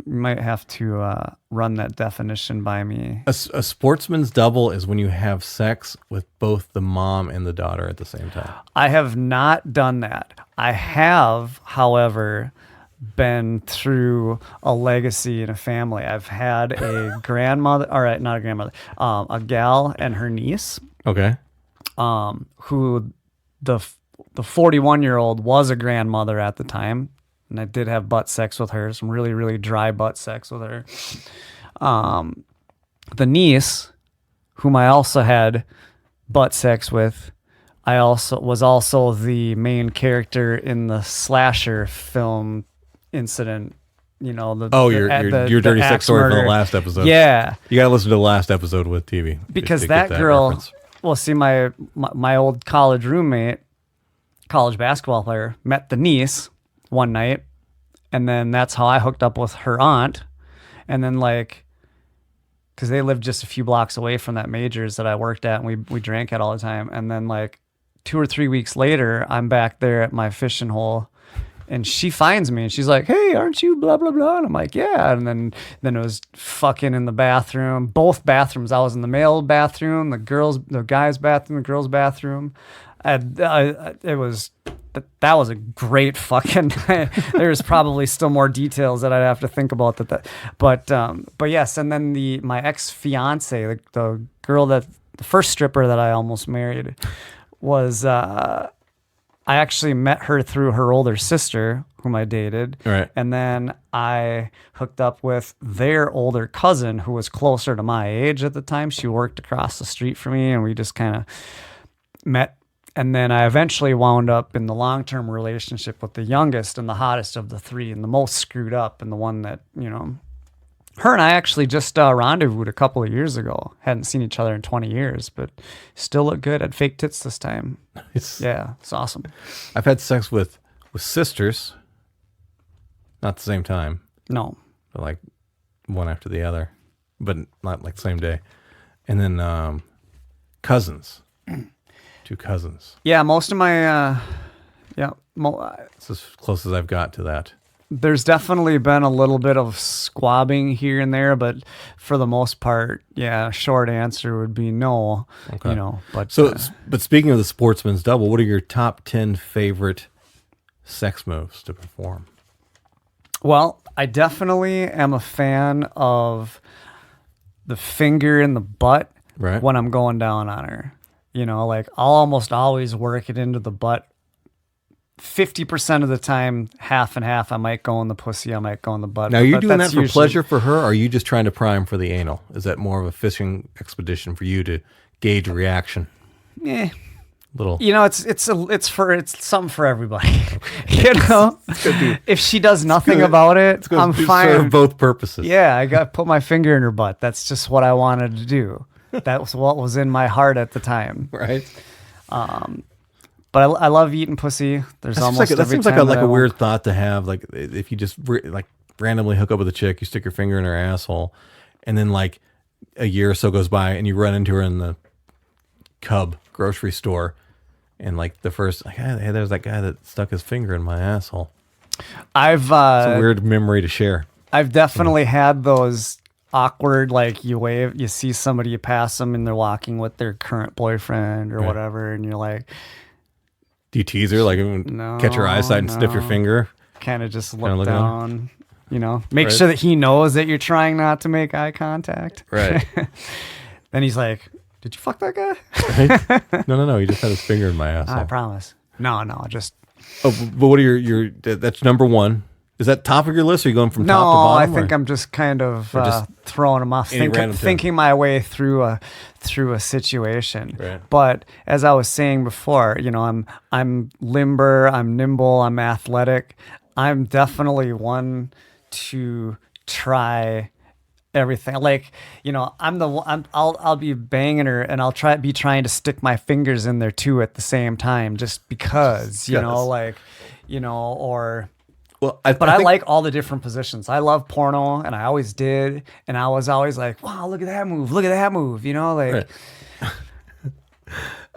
might have to run that definition by me. A sportsman's double is when you have sex with both the mom and the daughter at the same time. I have not done that. I have, however, been through a legacy in a family. I've had a grandmother, all right, not a grandmother, a gal and her niece. Okay. Who the 41-year-old was a grandmother at the time. And I did have butt sex with her, some really, really dry butt sex with her. The niece, whom I also had butt sex with, was also the main character in the slasher film incident. You know, your dirty sex story from the last episode. Yeah, you gotta listen to the last episode with Teebie because that girl. Reference. Well, see, my old college roommate, college basketball player, met the niece one night, and then that's how I hooked up with her aunt. And then, because they lived just a few blocks away from that majors that I worked at, and we drank at all the time. And then, 2 or 3 weeks later, I'm back there at my fishing hole, and she finds me, and she's like, "Hey, aren't you blah blah blah?" And I'm like, "Yeah." And then it was fucking in the bathroom, both bathrooms. I was in the male bathroom, the guy's bathroom, the girl's bathroom. That was a great fucking. There's probably still more details that I'd have to think about but yes. And then my ex fiance, the girl the first stripper that I almost married, was. I actually met her through her older sister, whom I dated. Right. And then I hooked up with their older cousin, who was closer to my age at the time. She worked across the street from me, and we just kind of met. And then I eventually wound up in the long-term relationship with the youngest and the hottest of the three, and the most screwed up, and the one that, her and I actually just rendezvoused a couple of years ago. Hadn't seen each other in 20 years, but still look good. Had fake tits this time. It's awesome. I've had sex with sisters, not the same time. No. But one after the other, but not the same day. And then cousins, 2 cousins. Yeah, most of my, It's as close as I've got to that. There's definitely been a little bit of squabbing here and there, but for the most part, short answer would be no. Okay. But but speaking of the sportsman's double, what are your top 10 favorite sex moves to perform? Well, I definitely am a fan of the finger in the butt when I'm going down on her. I'll almost always work it into the butt. 50% of the time, half and half. I might go in the pussy, I might go in the butt. Now, you're doing that for pleasure for her, or are you just trying to prime for the anal? Is that more of a fishing expedition for you to gauge reaction? Little. It's something for everybody. If she does nothing about it, I'm fine. Serve both purposes. Yeah, I got to put my finger in her butt. That's just what I wanted to do. That was what was in my heart at the time. Right. But I love eating pussy. There's that seems like a weird thought to have. If you just randomly hook up with a chick, you stick your finger in her asshole, and then a year or so goes by, and you run into her in the Cub grocery store, and the first, hey, there's that guy that stuck his finger in my asshole. It's a weird memory to share. I've definitely had those awkward, you wave, you see somebody, you pass them, and they're walking with their current boyfriend or whatever, and you're like. Do you tease her, catch her eyesight and sniff your finger? Kind of just look down, make sure that he knows that you're trying not to make eye contact. Right. Then he's like, did you fuck that guy? Right? No. He just had his finger in my asshole. I promise. No, just. Oh, but what are your that's number one. Is that top of your list, or are you going from top to bottom? No, I think I'm just kind of throwing them off, thinking my way through a situation. Right. But as I was saying before, I'm limber, I'm nimble, I'm athletic. I'm definitely one to try everything. I'll be banging her, and I'll be trying to stick my fingers in there too at the same time, just because, or. Well, But I think- like all the different positions. I love porno, and I always did. And I was always like, wow, look at that move. Look at that move. You know, like,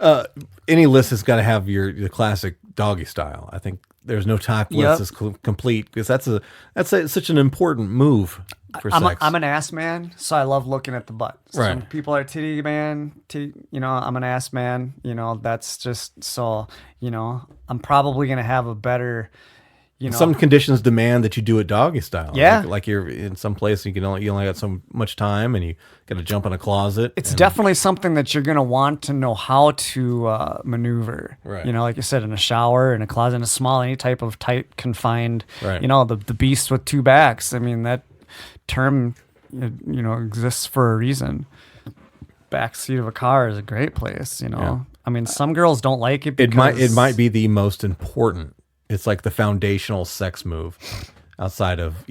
Right. Any list has got to have the classic doggy style. I think there's no top list Yep. that's complete because that's such an important move for sex. I'm an ass man, so I love looking at the butt. Right. Some people are titty man, I'm an ass man. That's just so, I'm probably going to have a better, Some conditions demand that you do it doggy style. Yeah. Like you're in some place you only got so much time and you got to jump in a closet. It's definitely something that you're going to want to know how to maneuver. Right. Like you said, in a shower, in a closet, in a small, any type of tight, confined, Right. The beast with two backs. I mean, that term, exists for a reason. Backseat of a car is a great place, Yeah. I mean, some girls don't like it It because might be the most important. It's like the foundational sex move outside of,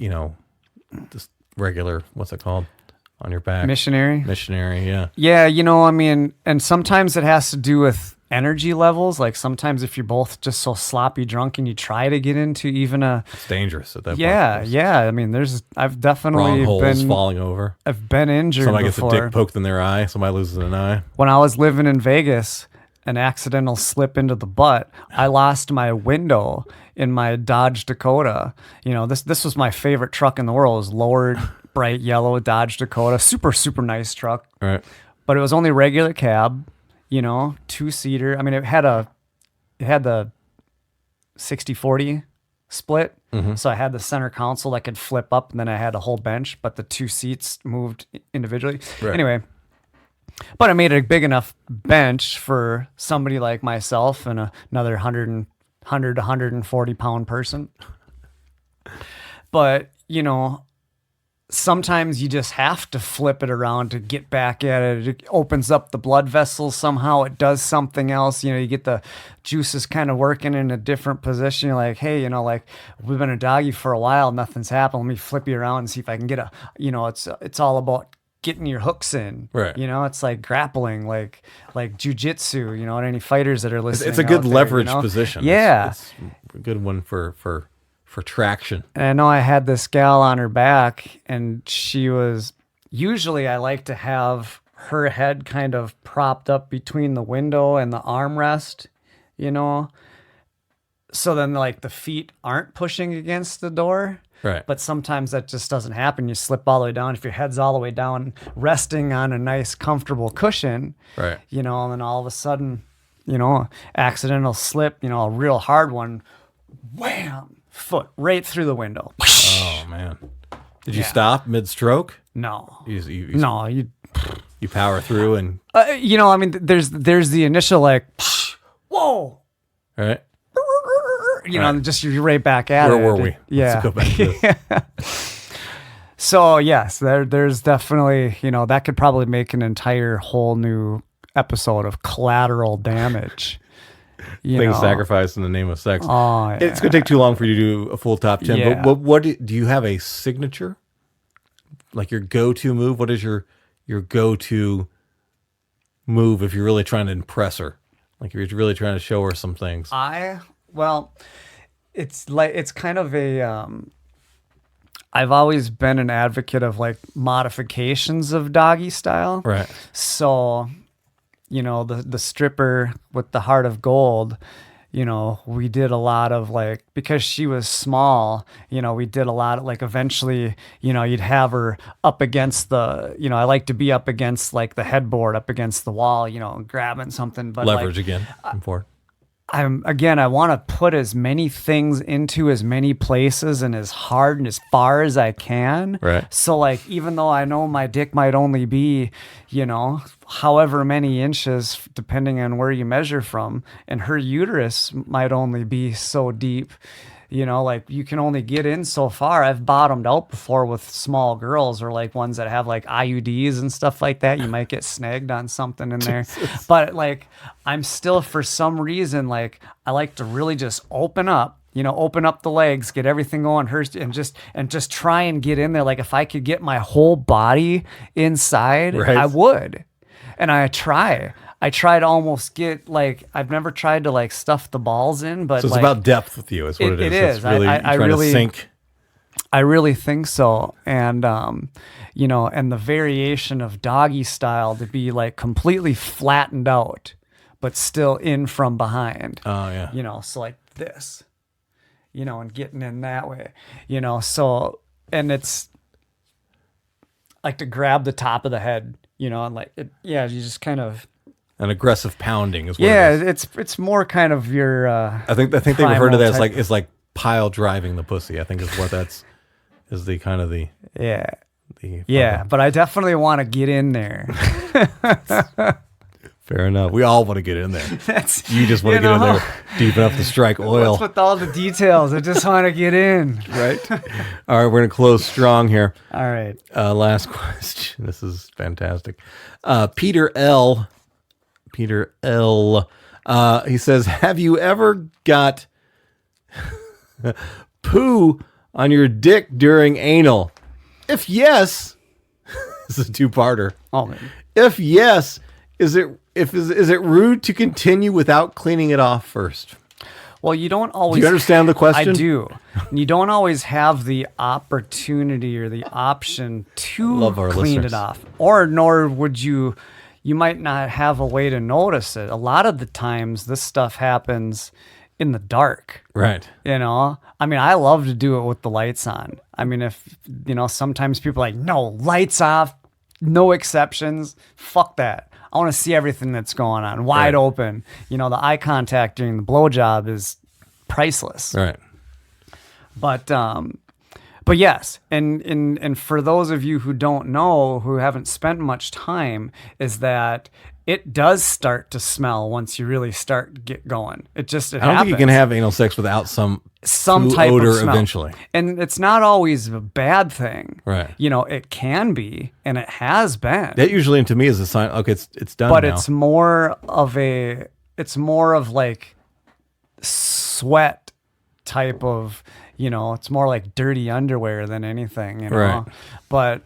just regular, what's it called? On your back. missionary. Missionary, yeah. Yeah, I mean, and sometimes it has to do with energy levels. Like sometimes if you're both just so sloppy drunk and you try to get into even a It's dangerous at that yeah, point. yeah. I mean, I've definitely Wrong holes been falling over. I've been injured Somebody before. gets a dick poked in their eye. Somebody loses an eye. When I was living in Vegas, an accidental slip into the butt, I lost my window in my Dodge Dakota. This was my favorite truck in the world. It was lowered, bright yellow Dodge Dakota. Super, super nice truck. Right. But it was only regular cab, 2-seater. I mean, it had the 60-40 split. Mm-hmm. So I had the center console that could flip up, and then I had a whole bench, but the two seats moved individually. Right. Anyway, but I made a big enough bench for somebody like myself and another 100 to 140 pound person. But, sometimes you just have to flip it around to get back at it. It opens up the blood vessels somehow. It does something else. You get the juices kind of working in a different position. You're like, hey, like we've been a doggy for a while. Nothing's happened. Let me flip you around and see if I can get it's all about getting your hooks in. Right. It's like grappling, like jujitsu, and any fighters that are listening. It's a good out there, leverage position. Yeah. It's a good one for traction. And I know I had this gal on her back, and usually I like to have her head kind of propped up between the window and the armrest, so then like the feet aren't pushing against the door. Right. But sometimes that just doesn't happen. You slip all the way down. If your head's all the way down, resting on a nice, comfortable cushion, Right. and then all of a sudden, accidental slip, a real hard one, wham, foot right through the window. Oh man. Did you stop mid-stroke? No. You you power through and I mean, there's the initial like, whoa, right. and just you're right back at it. Where were we? Yeah. Let's go back to this. So yes, there's definitely, that could probably make an entire whole new episode of collateral damage. Things sacrificed in the name of sex. Oh, yeah. It's going to take too long for you to do a full top 10. Yeah. But what do you have a signature? Like your go-to move? What is your go-to move if you're really trying to impress her? Like you're really trying to show her some things. It's kind of a I've always been an advocate of like modifications of doggy style. Right. So, the stripper with the heart of gold, we did a lot of like, because she was small, we did a lot of like, eventually, you'd have her up against the, I like to be up against like the headboard, up against the wall, grabbing something. But Leverage like, again. Important. I want to put as many things into as many places and as hard and as far as I can. Right. So like, even though I know my dick might only be, however many inches, depending on where you measure from, and her uterus might only be so deep, like you can only get in so far. I've bottomed out before with small girls or like ones that have like IUDs and stuff like that. You might get snagged on something in there. But like, I'm still, for some reason, like I like to really just open up the legs, get everything going, and just try and get in there. Like if I could get my whole body inside, Right. I would. And I try. I try to almost get like I've never tried to like stuff the balls in, but So it's like, about depth with you. Is what it is. It is. It's really, I trying really to sink. I really think so. And, you know, and the variation of doggy style to be like completely flattened out, but still in from behind. Oh, yeah. You know, so like this, you know, and getting in that way, you know, so, and it's like to grab the top of the head, you know, and like, you just kind of. An aggressive pounding is what it is. It's more kind of your, I think they refer to that as type. like, it's like pile driving the pussy. I think is what is the kind of the. Yeah, but I definitely want to get in there. Fair enough. We all want to get in there. That's, You just want to get in there deep enough to strike oil. What's with all the details? I just want to get in. Right. All right, we're going to close strong here. All right. Last question. This is fantastic. Peter L. He says, have you ever got poo on your dick during anal? If yes, this is a two-parter. Oh, man. If yes, is it rude to continue without cleaning it off first? Well, you don't always. Do you understand the question? I do. You don't always have the opportunity or the option to Love our clean listeners. it off, or nor would you. You might not have a way to notice it. A lot of the times, this stuff happens in the dark. Right. You know, I mean, I love to do it with the lights on. I mean, if, you know, sometimes people are like, no, lights off, no exceptions. Fuck that. I want to see everything that's going on wide open. You know, the eye contact during the blowjob is priceless. Right. But yes, and for those of you who don't know, who haven't spent much time, is that it does start to smell once you really start get going. It I don't think you can have anal sex without some poo type odor of smell. eventually. And it's not always a bad thing. Right. You know, it can be, and it has been. That usually to me is a sign. Okay, it's done. But now. it's more of like sweat type of, you know, it's more like dirty underwear than anything, you know. Right.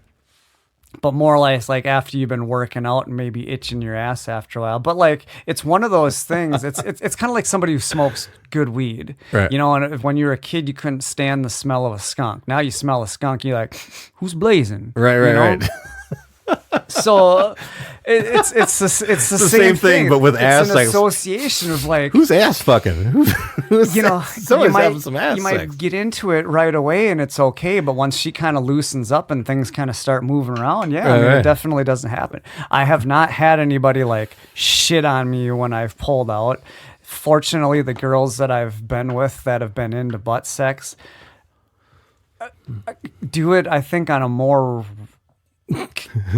But more or less like after you've been working out and maybe itching your ass after a while. But like it's one of those things. It's kind of like somebody who smokes good weed. Right. You know, and if, when you were a kid, you couldn't stand the smell of a skunk. Now you smell a skunk, you're like, who's blazing? Right. You know? Right. So it's the same thing, but with ass, It's an like, association of like, Who's ass fucking? Who's you know, someone's having some ass you sex. might get into it right away and it's okay, but once she kind of loosens up and things kind of start moving around, I mean, right. it definitely doesn't happen. I have not had anybody like shit on me when I've pulled out. Fortunately, the girls that I've been with that have been into butt sex do it, I think, on a more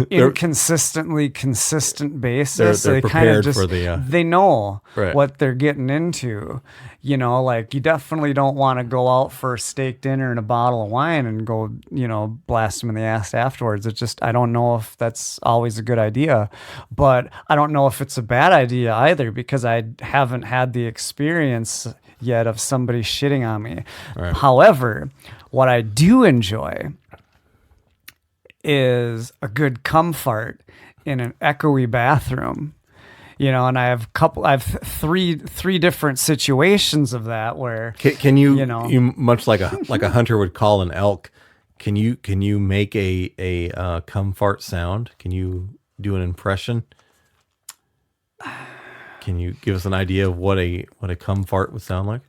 inconsistently consistent basis. They're They kind prepared of just for the, they know Right. what they're getting into. You know, like you definitely don't want to go out for a steak dinner and a bottle of wine and go, you know, blast them in the ass afterwards. It's just, I don't know if that's always a good idea, but I don't know if it's a bad idea either, because I haven't had the experience yet of somebody shitting on me. Right. However, what I do enjoy is a good cum fart in an echoey bathroom, you know, and I have three different situations of that where Can you, you know, you much like a hunter would call an elk? Can you make a cum fart sound? Can you do an impression? Can you give us an idea of what a cum fart would sound like?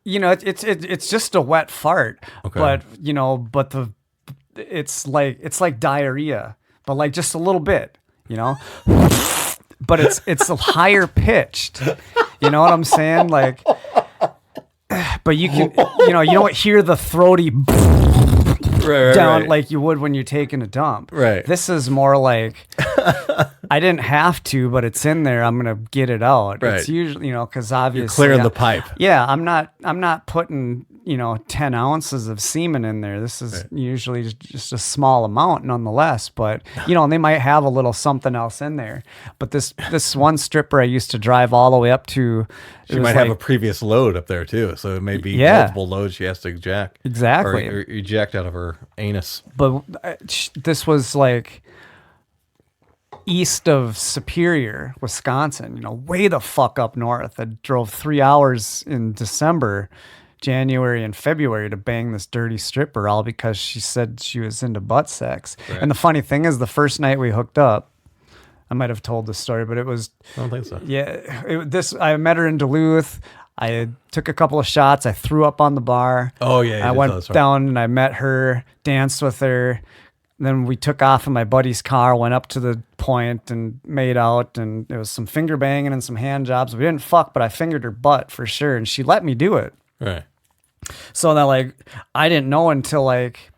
you know, it's just a wet fart, Okay. but you know, it's like diarrhea, but like just a little bit, you know. But it's a higher pitched. You know what I'm saying? Like, but you can, you know, you don't hear the throaty down like you would when you're taking a dump. Right. This is more like I didn't have to, but it's in there. I'm gonna get it out. Right. It's usually, you know, because obviously You're clearing the pipe. Yeah, I'm not putting, you know, 10 ounces of semen in there. This is usually just a small amount nonetheless, but you know, and they might have a little something else in there. But this one stripper I used to drive all the way up to, She might have a previous load up there too, so it may be multiple loads she has to eject. Exactly. Or eject out of her anus. But this was like, east of Superior, Wisconsin, you know, way the fuck up north. I drove 3 hours in December, January, and February to bang this dirty stripper, all because she said she was into butt sex. Right. And the funny thing is, the first night we hooked up, I might have told this story, but it was, I don't think so. yeah, I met her in Duluth. I took a couple of shots. I threw up on the bar. Oh, yeah. you I did went tell us, right. down and I met her, danced with her. Then we took off in my buddy's car, went up to the point and made out, and there was some finger banging and some hand jobs. We didn't fuck, but I fingered her butt for sure, and she let me do it. Right. So that, like, I didn't know until, like,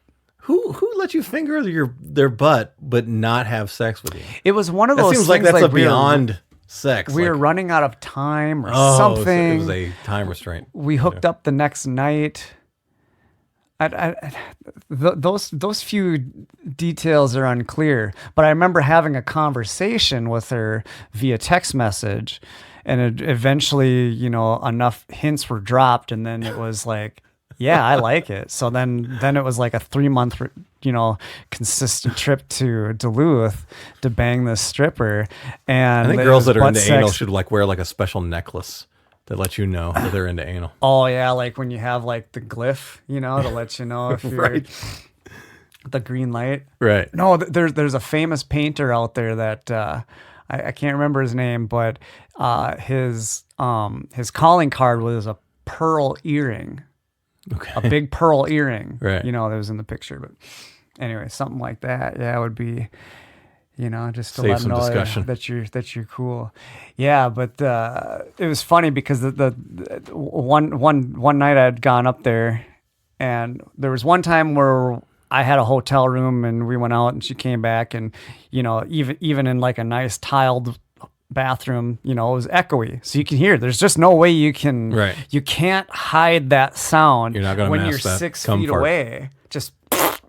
Who let you finger their butt but not have sex with you? it was one of That those seems like things, that's a we were- beyond sex. We like, were running out of time or oh, something. It was a time restraint. We hooked up the next night. Those few details are unclear, but I remember having a conversation with her via text message, and eventually, you know, enough hints were dropped, and then it was like, yeah, I like it. So then it was like a 3-month, you know, consistent trip to Duluth to bang this stripper. And I think it girls was that are butt into anal sex. should like wear like a special necklace that lets you know that they're into anal. Oh yeah, like when you have like the glyph, you know, to let you know if you're Right. the green light. Right. No, there's a famous painter out there that I can't remember his name, but his calling card was a pearl earring, Okay. a big pearl earring. Right. You know, that was in the picture, but anyway, something like that. Yeah, it would be. You know, just to Save let them some know discussion. that you're cool. Yeah, but it was funny because the one night I had gone up there, and there was one time where I had a hotel room and we went out and she came back, and you know, even in like a nice tiled bathroom, you know, it was echoey, so you can hear. There's just no way you can. Right. You can't hide that sound. You're not gonna when mask you're that 6 cum feet fart. away. Just.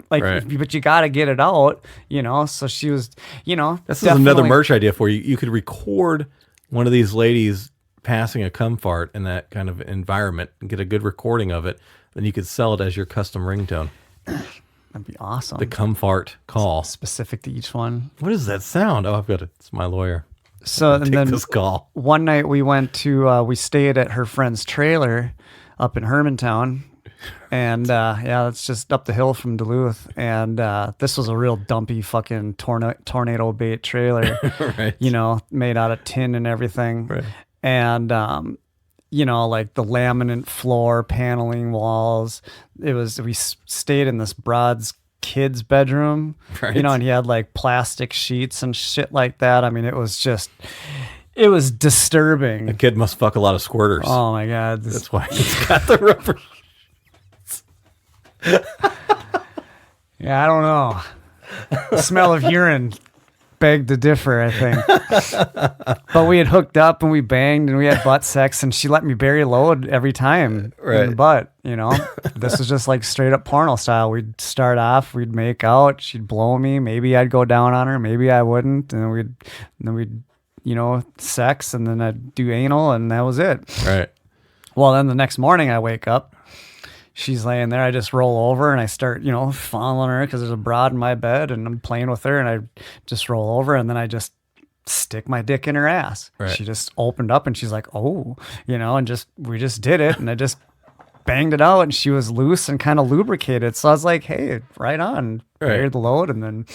Like, Right. but you got to get it out, you know? So she was, you know. This is another definitely- merch idea for you. You could record one of these ladies passing a cum fart in that kind of environment and get a good recording of it. Then you could sell it as your custom ringtone. That'd be awesome. The cum fart call. Specific to each one. What does that sound? Oh, I've got it. It's my lawyer. So, and Take then this call. one night we went to, we stayed at her friend's trailer up in Hermantown. And yeah, it's just up the hill from Duluth. And this was a real dumpy fucking tornado bait trailer, Right. you know, made out of tin and everything. Right. And, you know, like the laminate floor, paneling walls. We stayed in this broad's kid's bedroom, Right. you know, and he had like plastic sheets and shit like that. I mean, it was disturbing. A kid must fuck a lot of squirters. Oh my God. That's why it's got the rubber. Yeah, I don't know. The smell of urine begged to differ, I think. But we had hooked up and we banged and we had butt sex, and she let me bury load every time in the Right. butt, you know? This was just like straight up porno style. We'd start off, we'd make out, she'd blow me, maybe I'd go down on her, maybe I wouldn't, and then we'd you know, sex, and then I'd do anal, and that was it. Right. Well, then the next morning I wake up, she's laying there. I just roll over and I start, you know, following her because there's a broad in my bed, and I'm playing with her, and I just roll over, and then I just stick my dick in her ass. Right. She just opened up and she's like, oh, you know, and we just did it, and I just banged it out, and she was loose and kind of lubricated. So I was like, hey, right on. Right. Buried the load, and then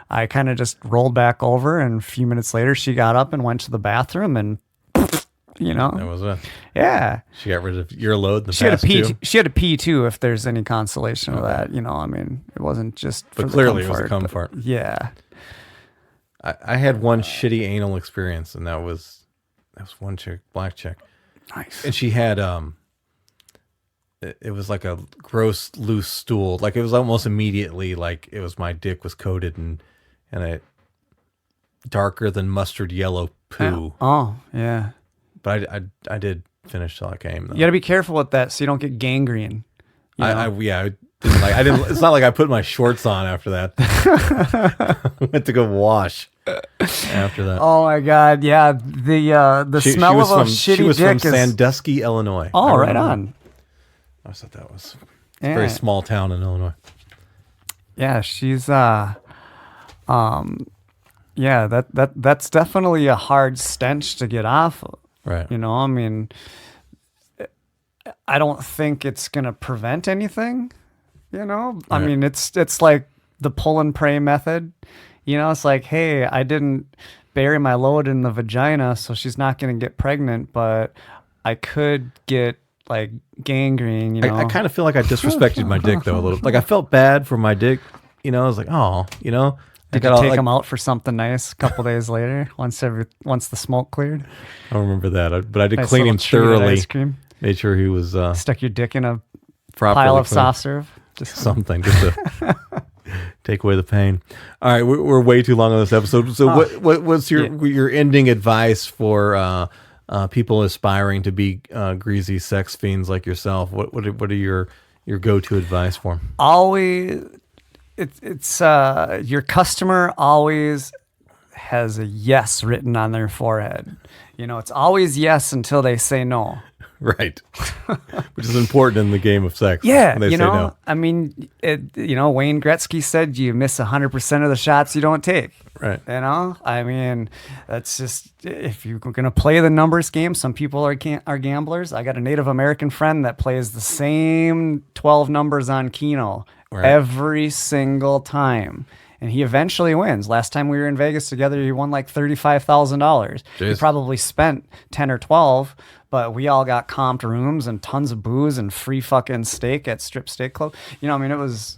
I kind of just rolled back over, and a few minutes later she got up and went to the bathroom, and you know, That was it. yeah. She got rid of your load in the She had past to pee. too. She had to pee too, if there's any consolation of that. You know, I mean, it wasn't just. But for the clearly cum it was a fart, cum but fart. Yeah. I had one shitty anal experience, and that was one chick, black chick, Nice. and she had it was like a gross loose stool. Like it was almost immediately like it was my dick was coated in a darker than mustard yellow poo. Oh, yeah. But I did finish till I came. Though. You got to be careful with that so you don't get gangrene. You know? I didn't. It's not like I put my shorts on after that. I went to go wash after that. Oh my God! Yeah, the smell of a shitty she was dick from is. Sandusky, Illinois. Oh, I right remember. on. I thought that was Yeah. a very small town in Illinois. Yeah, she's Yeah, that's definitely a hard stench to get off of. Right. You know, I mean, I don't think it's going to prevent anything, you know? I Right. mean, it's like the pull and pray method. You know, it's like, hey, I didn't bury my load in the vagina, so she's not going to get pregnant, but I could get like gangrene, you know? I kind of feel like I disrespected my dick though a little. Like I felt bad for my dick. You know, I was like, oh, you know. Did you take him out for something nice a couple days later once the smoke cleared? I don't remember that, but I did Nice clean little him treat of thoroughly. ice cream. Made sure he was Stuck your dick in a properly pile of clean. soft serve. Just Something just to take away the pain. All right, we're way too long on this episode. So what's your ending advice for people aspiring to be greasy sex fiends like yourself? What are your go-to advice for them? always, it's your customer always has a yes written on their forehead. You know, it's always yes until they say no. Right, which is important in the game of sex. Yeah, when they you say know, no. I mean, Wayne Gretzky said you miss 100% of the shots you don't take. Right. You know, I mean, that's just, if you're going to play the numbers game, some people are gamblers. I got a Native American friend that plays the same 12 numbers on Keno every single time. And he eventually wins. Last time we were in Vegas together, he won like $35,000. He Jeez. probably spent 10 or 12, but we all got comped rooms and tons of booze and free fucking steak at Strip Steak Club. You know, I mean, it was,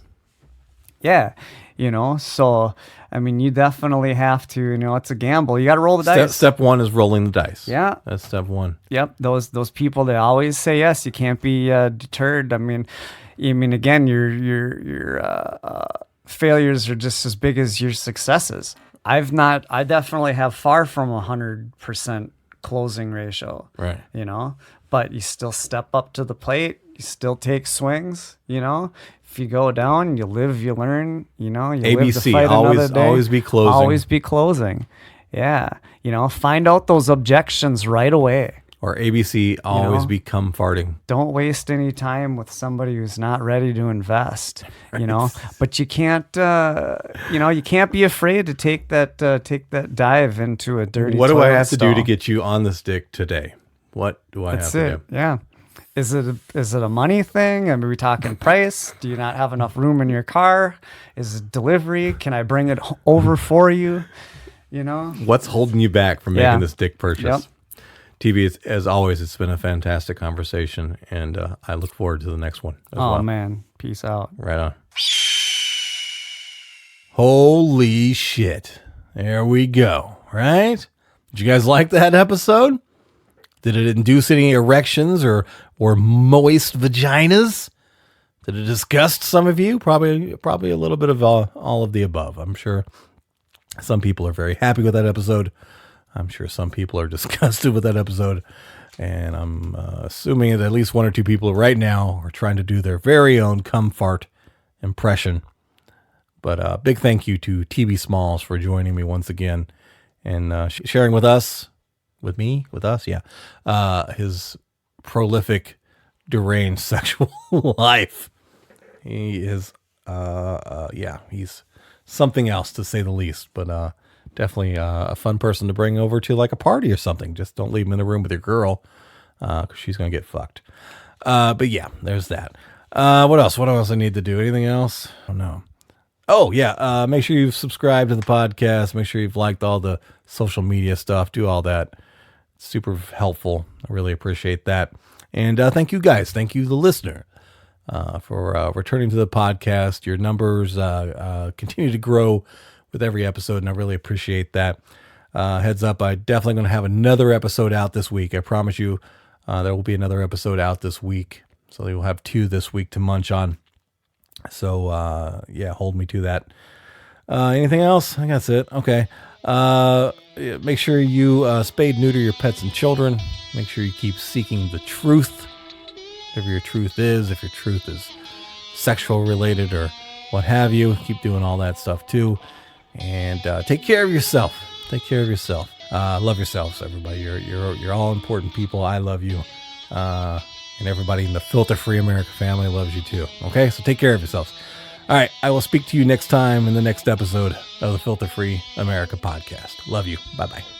yeah, you know, so, I mean, you definitely have to, you know, it's a gamble. You got to roll the dice. Step one is rolling the dice. Yeah. That's step one. Yep, those people, they always say yes. You can't be deterred. I mean, again, your failures are just as big as your successes. I definitely have far from 100% closing ratio. Right. You know, but you still step up to the plate. You still take swings. You know, if you go down, you live, you learn. You know, you live to ABC, fight another day. always be closing. Always be closing. Yeah. You know, find out those objections right away. Or ABC, always know? become farting. Don't waste any time with somebody who's not ready to invest, you know, but you can't, you can't be afraid to take that dive into a dirty What do I toilet have to do to stall. get you on this dick today? What do I That's have to it. do? Yeah. Is it a money thing? Are we talking price? Do you not have enough room in your car? Is it delivery? Can I bring it over for you? You know? What's holding you back from making Yeah. this dick purchase? Yep. TV, as always, it's been a fantastic conversation, and I look forward to the next one as Oh well. man. Peace out. Right on. Holy shit. There we go, right? Did you guys like that episode? Did it induce any erections or moist vaginas? Did it disgust some of you? Probably a little bit of all of the above. I'm sure some people are very happy with that episode. I'm sure some people are disgusted with that episode. And I'm assuming that at least one or two people right now are trying to do their very own KUM FART impression. But big thank you to Teebie Smalls for joining me once again and sharing with us, his prolific, deranged sexual life. He is, he's something else to say the least, but definitely a fun person to bring over to like a party or something. Just don't leave him in the room with your girl, because she's going to get fucked. But yeah, there's that. What else? What else I need to do? Anything else? I don't know. Oh yeah. Make sure you've subscribed to the podcast. Make sure you've liked all the social media stuff. Do all that. It's super helpful. I really appreciate that. And thank you guys. Thank you, the listener, for returning to the podcast. Your numbers continue to grow with every episode, and I really appreciate that. Heads up, I'm definitely going to have another episode out this week. I promise you there will be another episode out this week. So you'll have 2 this week to munch on. So, yeah, hold me to that. Anything else? I think that's it. Okay. Make sure you spade neuter your pets and children. Make sure you keep seeking the truth. Whatever your truth is, if your truth is sexual related or what have you, keep doing all that stuff too. And take care of yourself. Take care of yourself. Love yourselves, everybody. You're all important people. I love you. And everybody in the Filter Free Amerika family loves you too. Okay, so take care of yourselves. All right. I will speak to you next time in the next episode of the Filter Free America podcast. Love you. Bye-bye.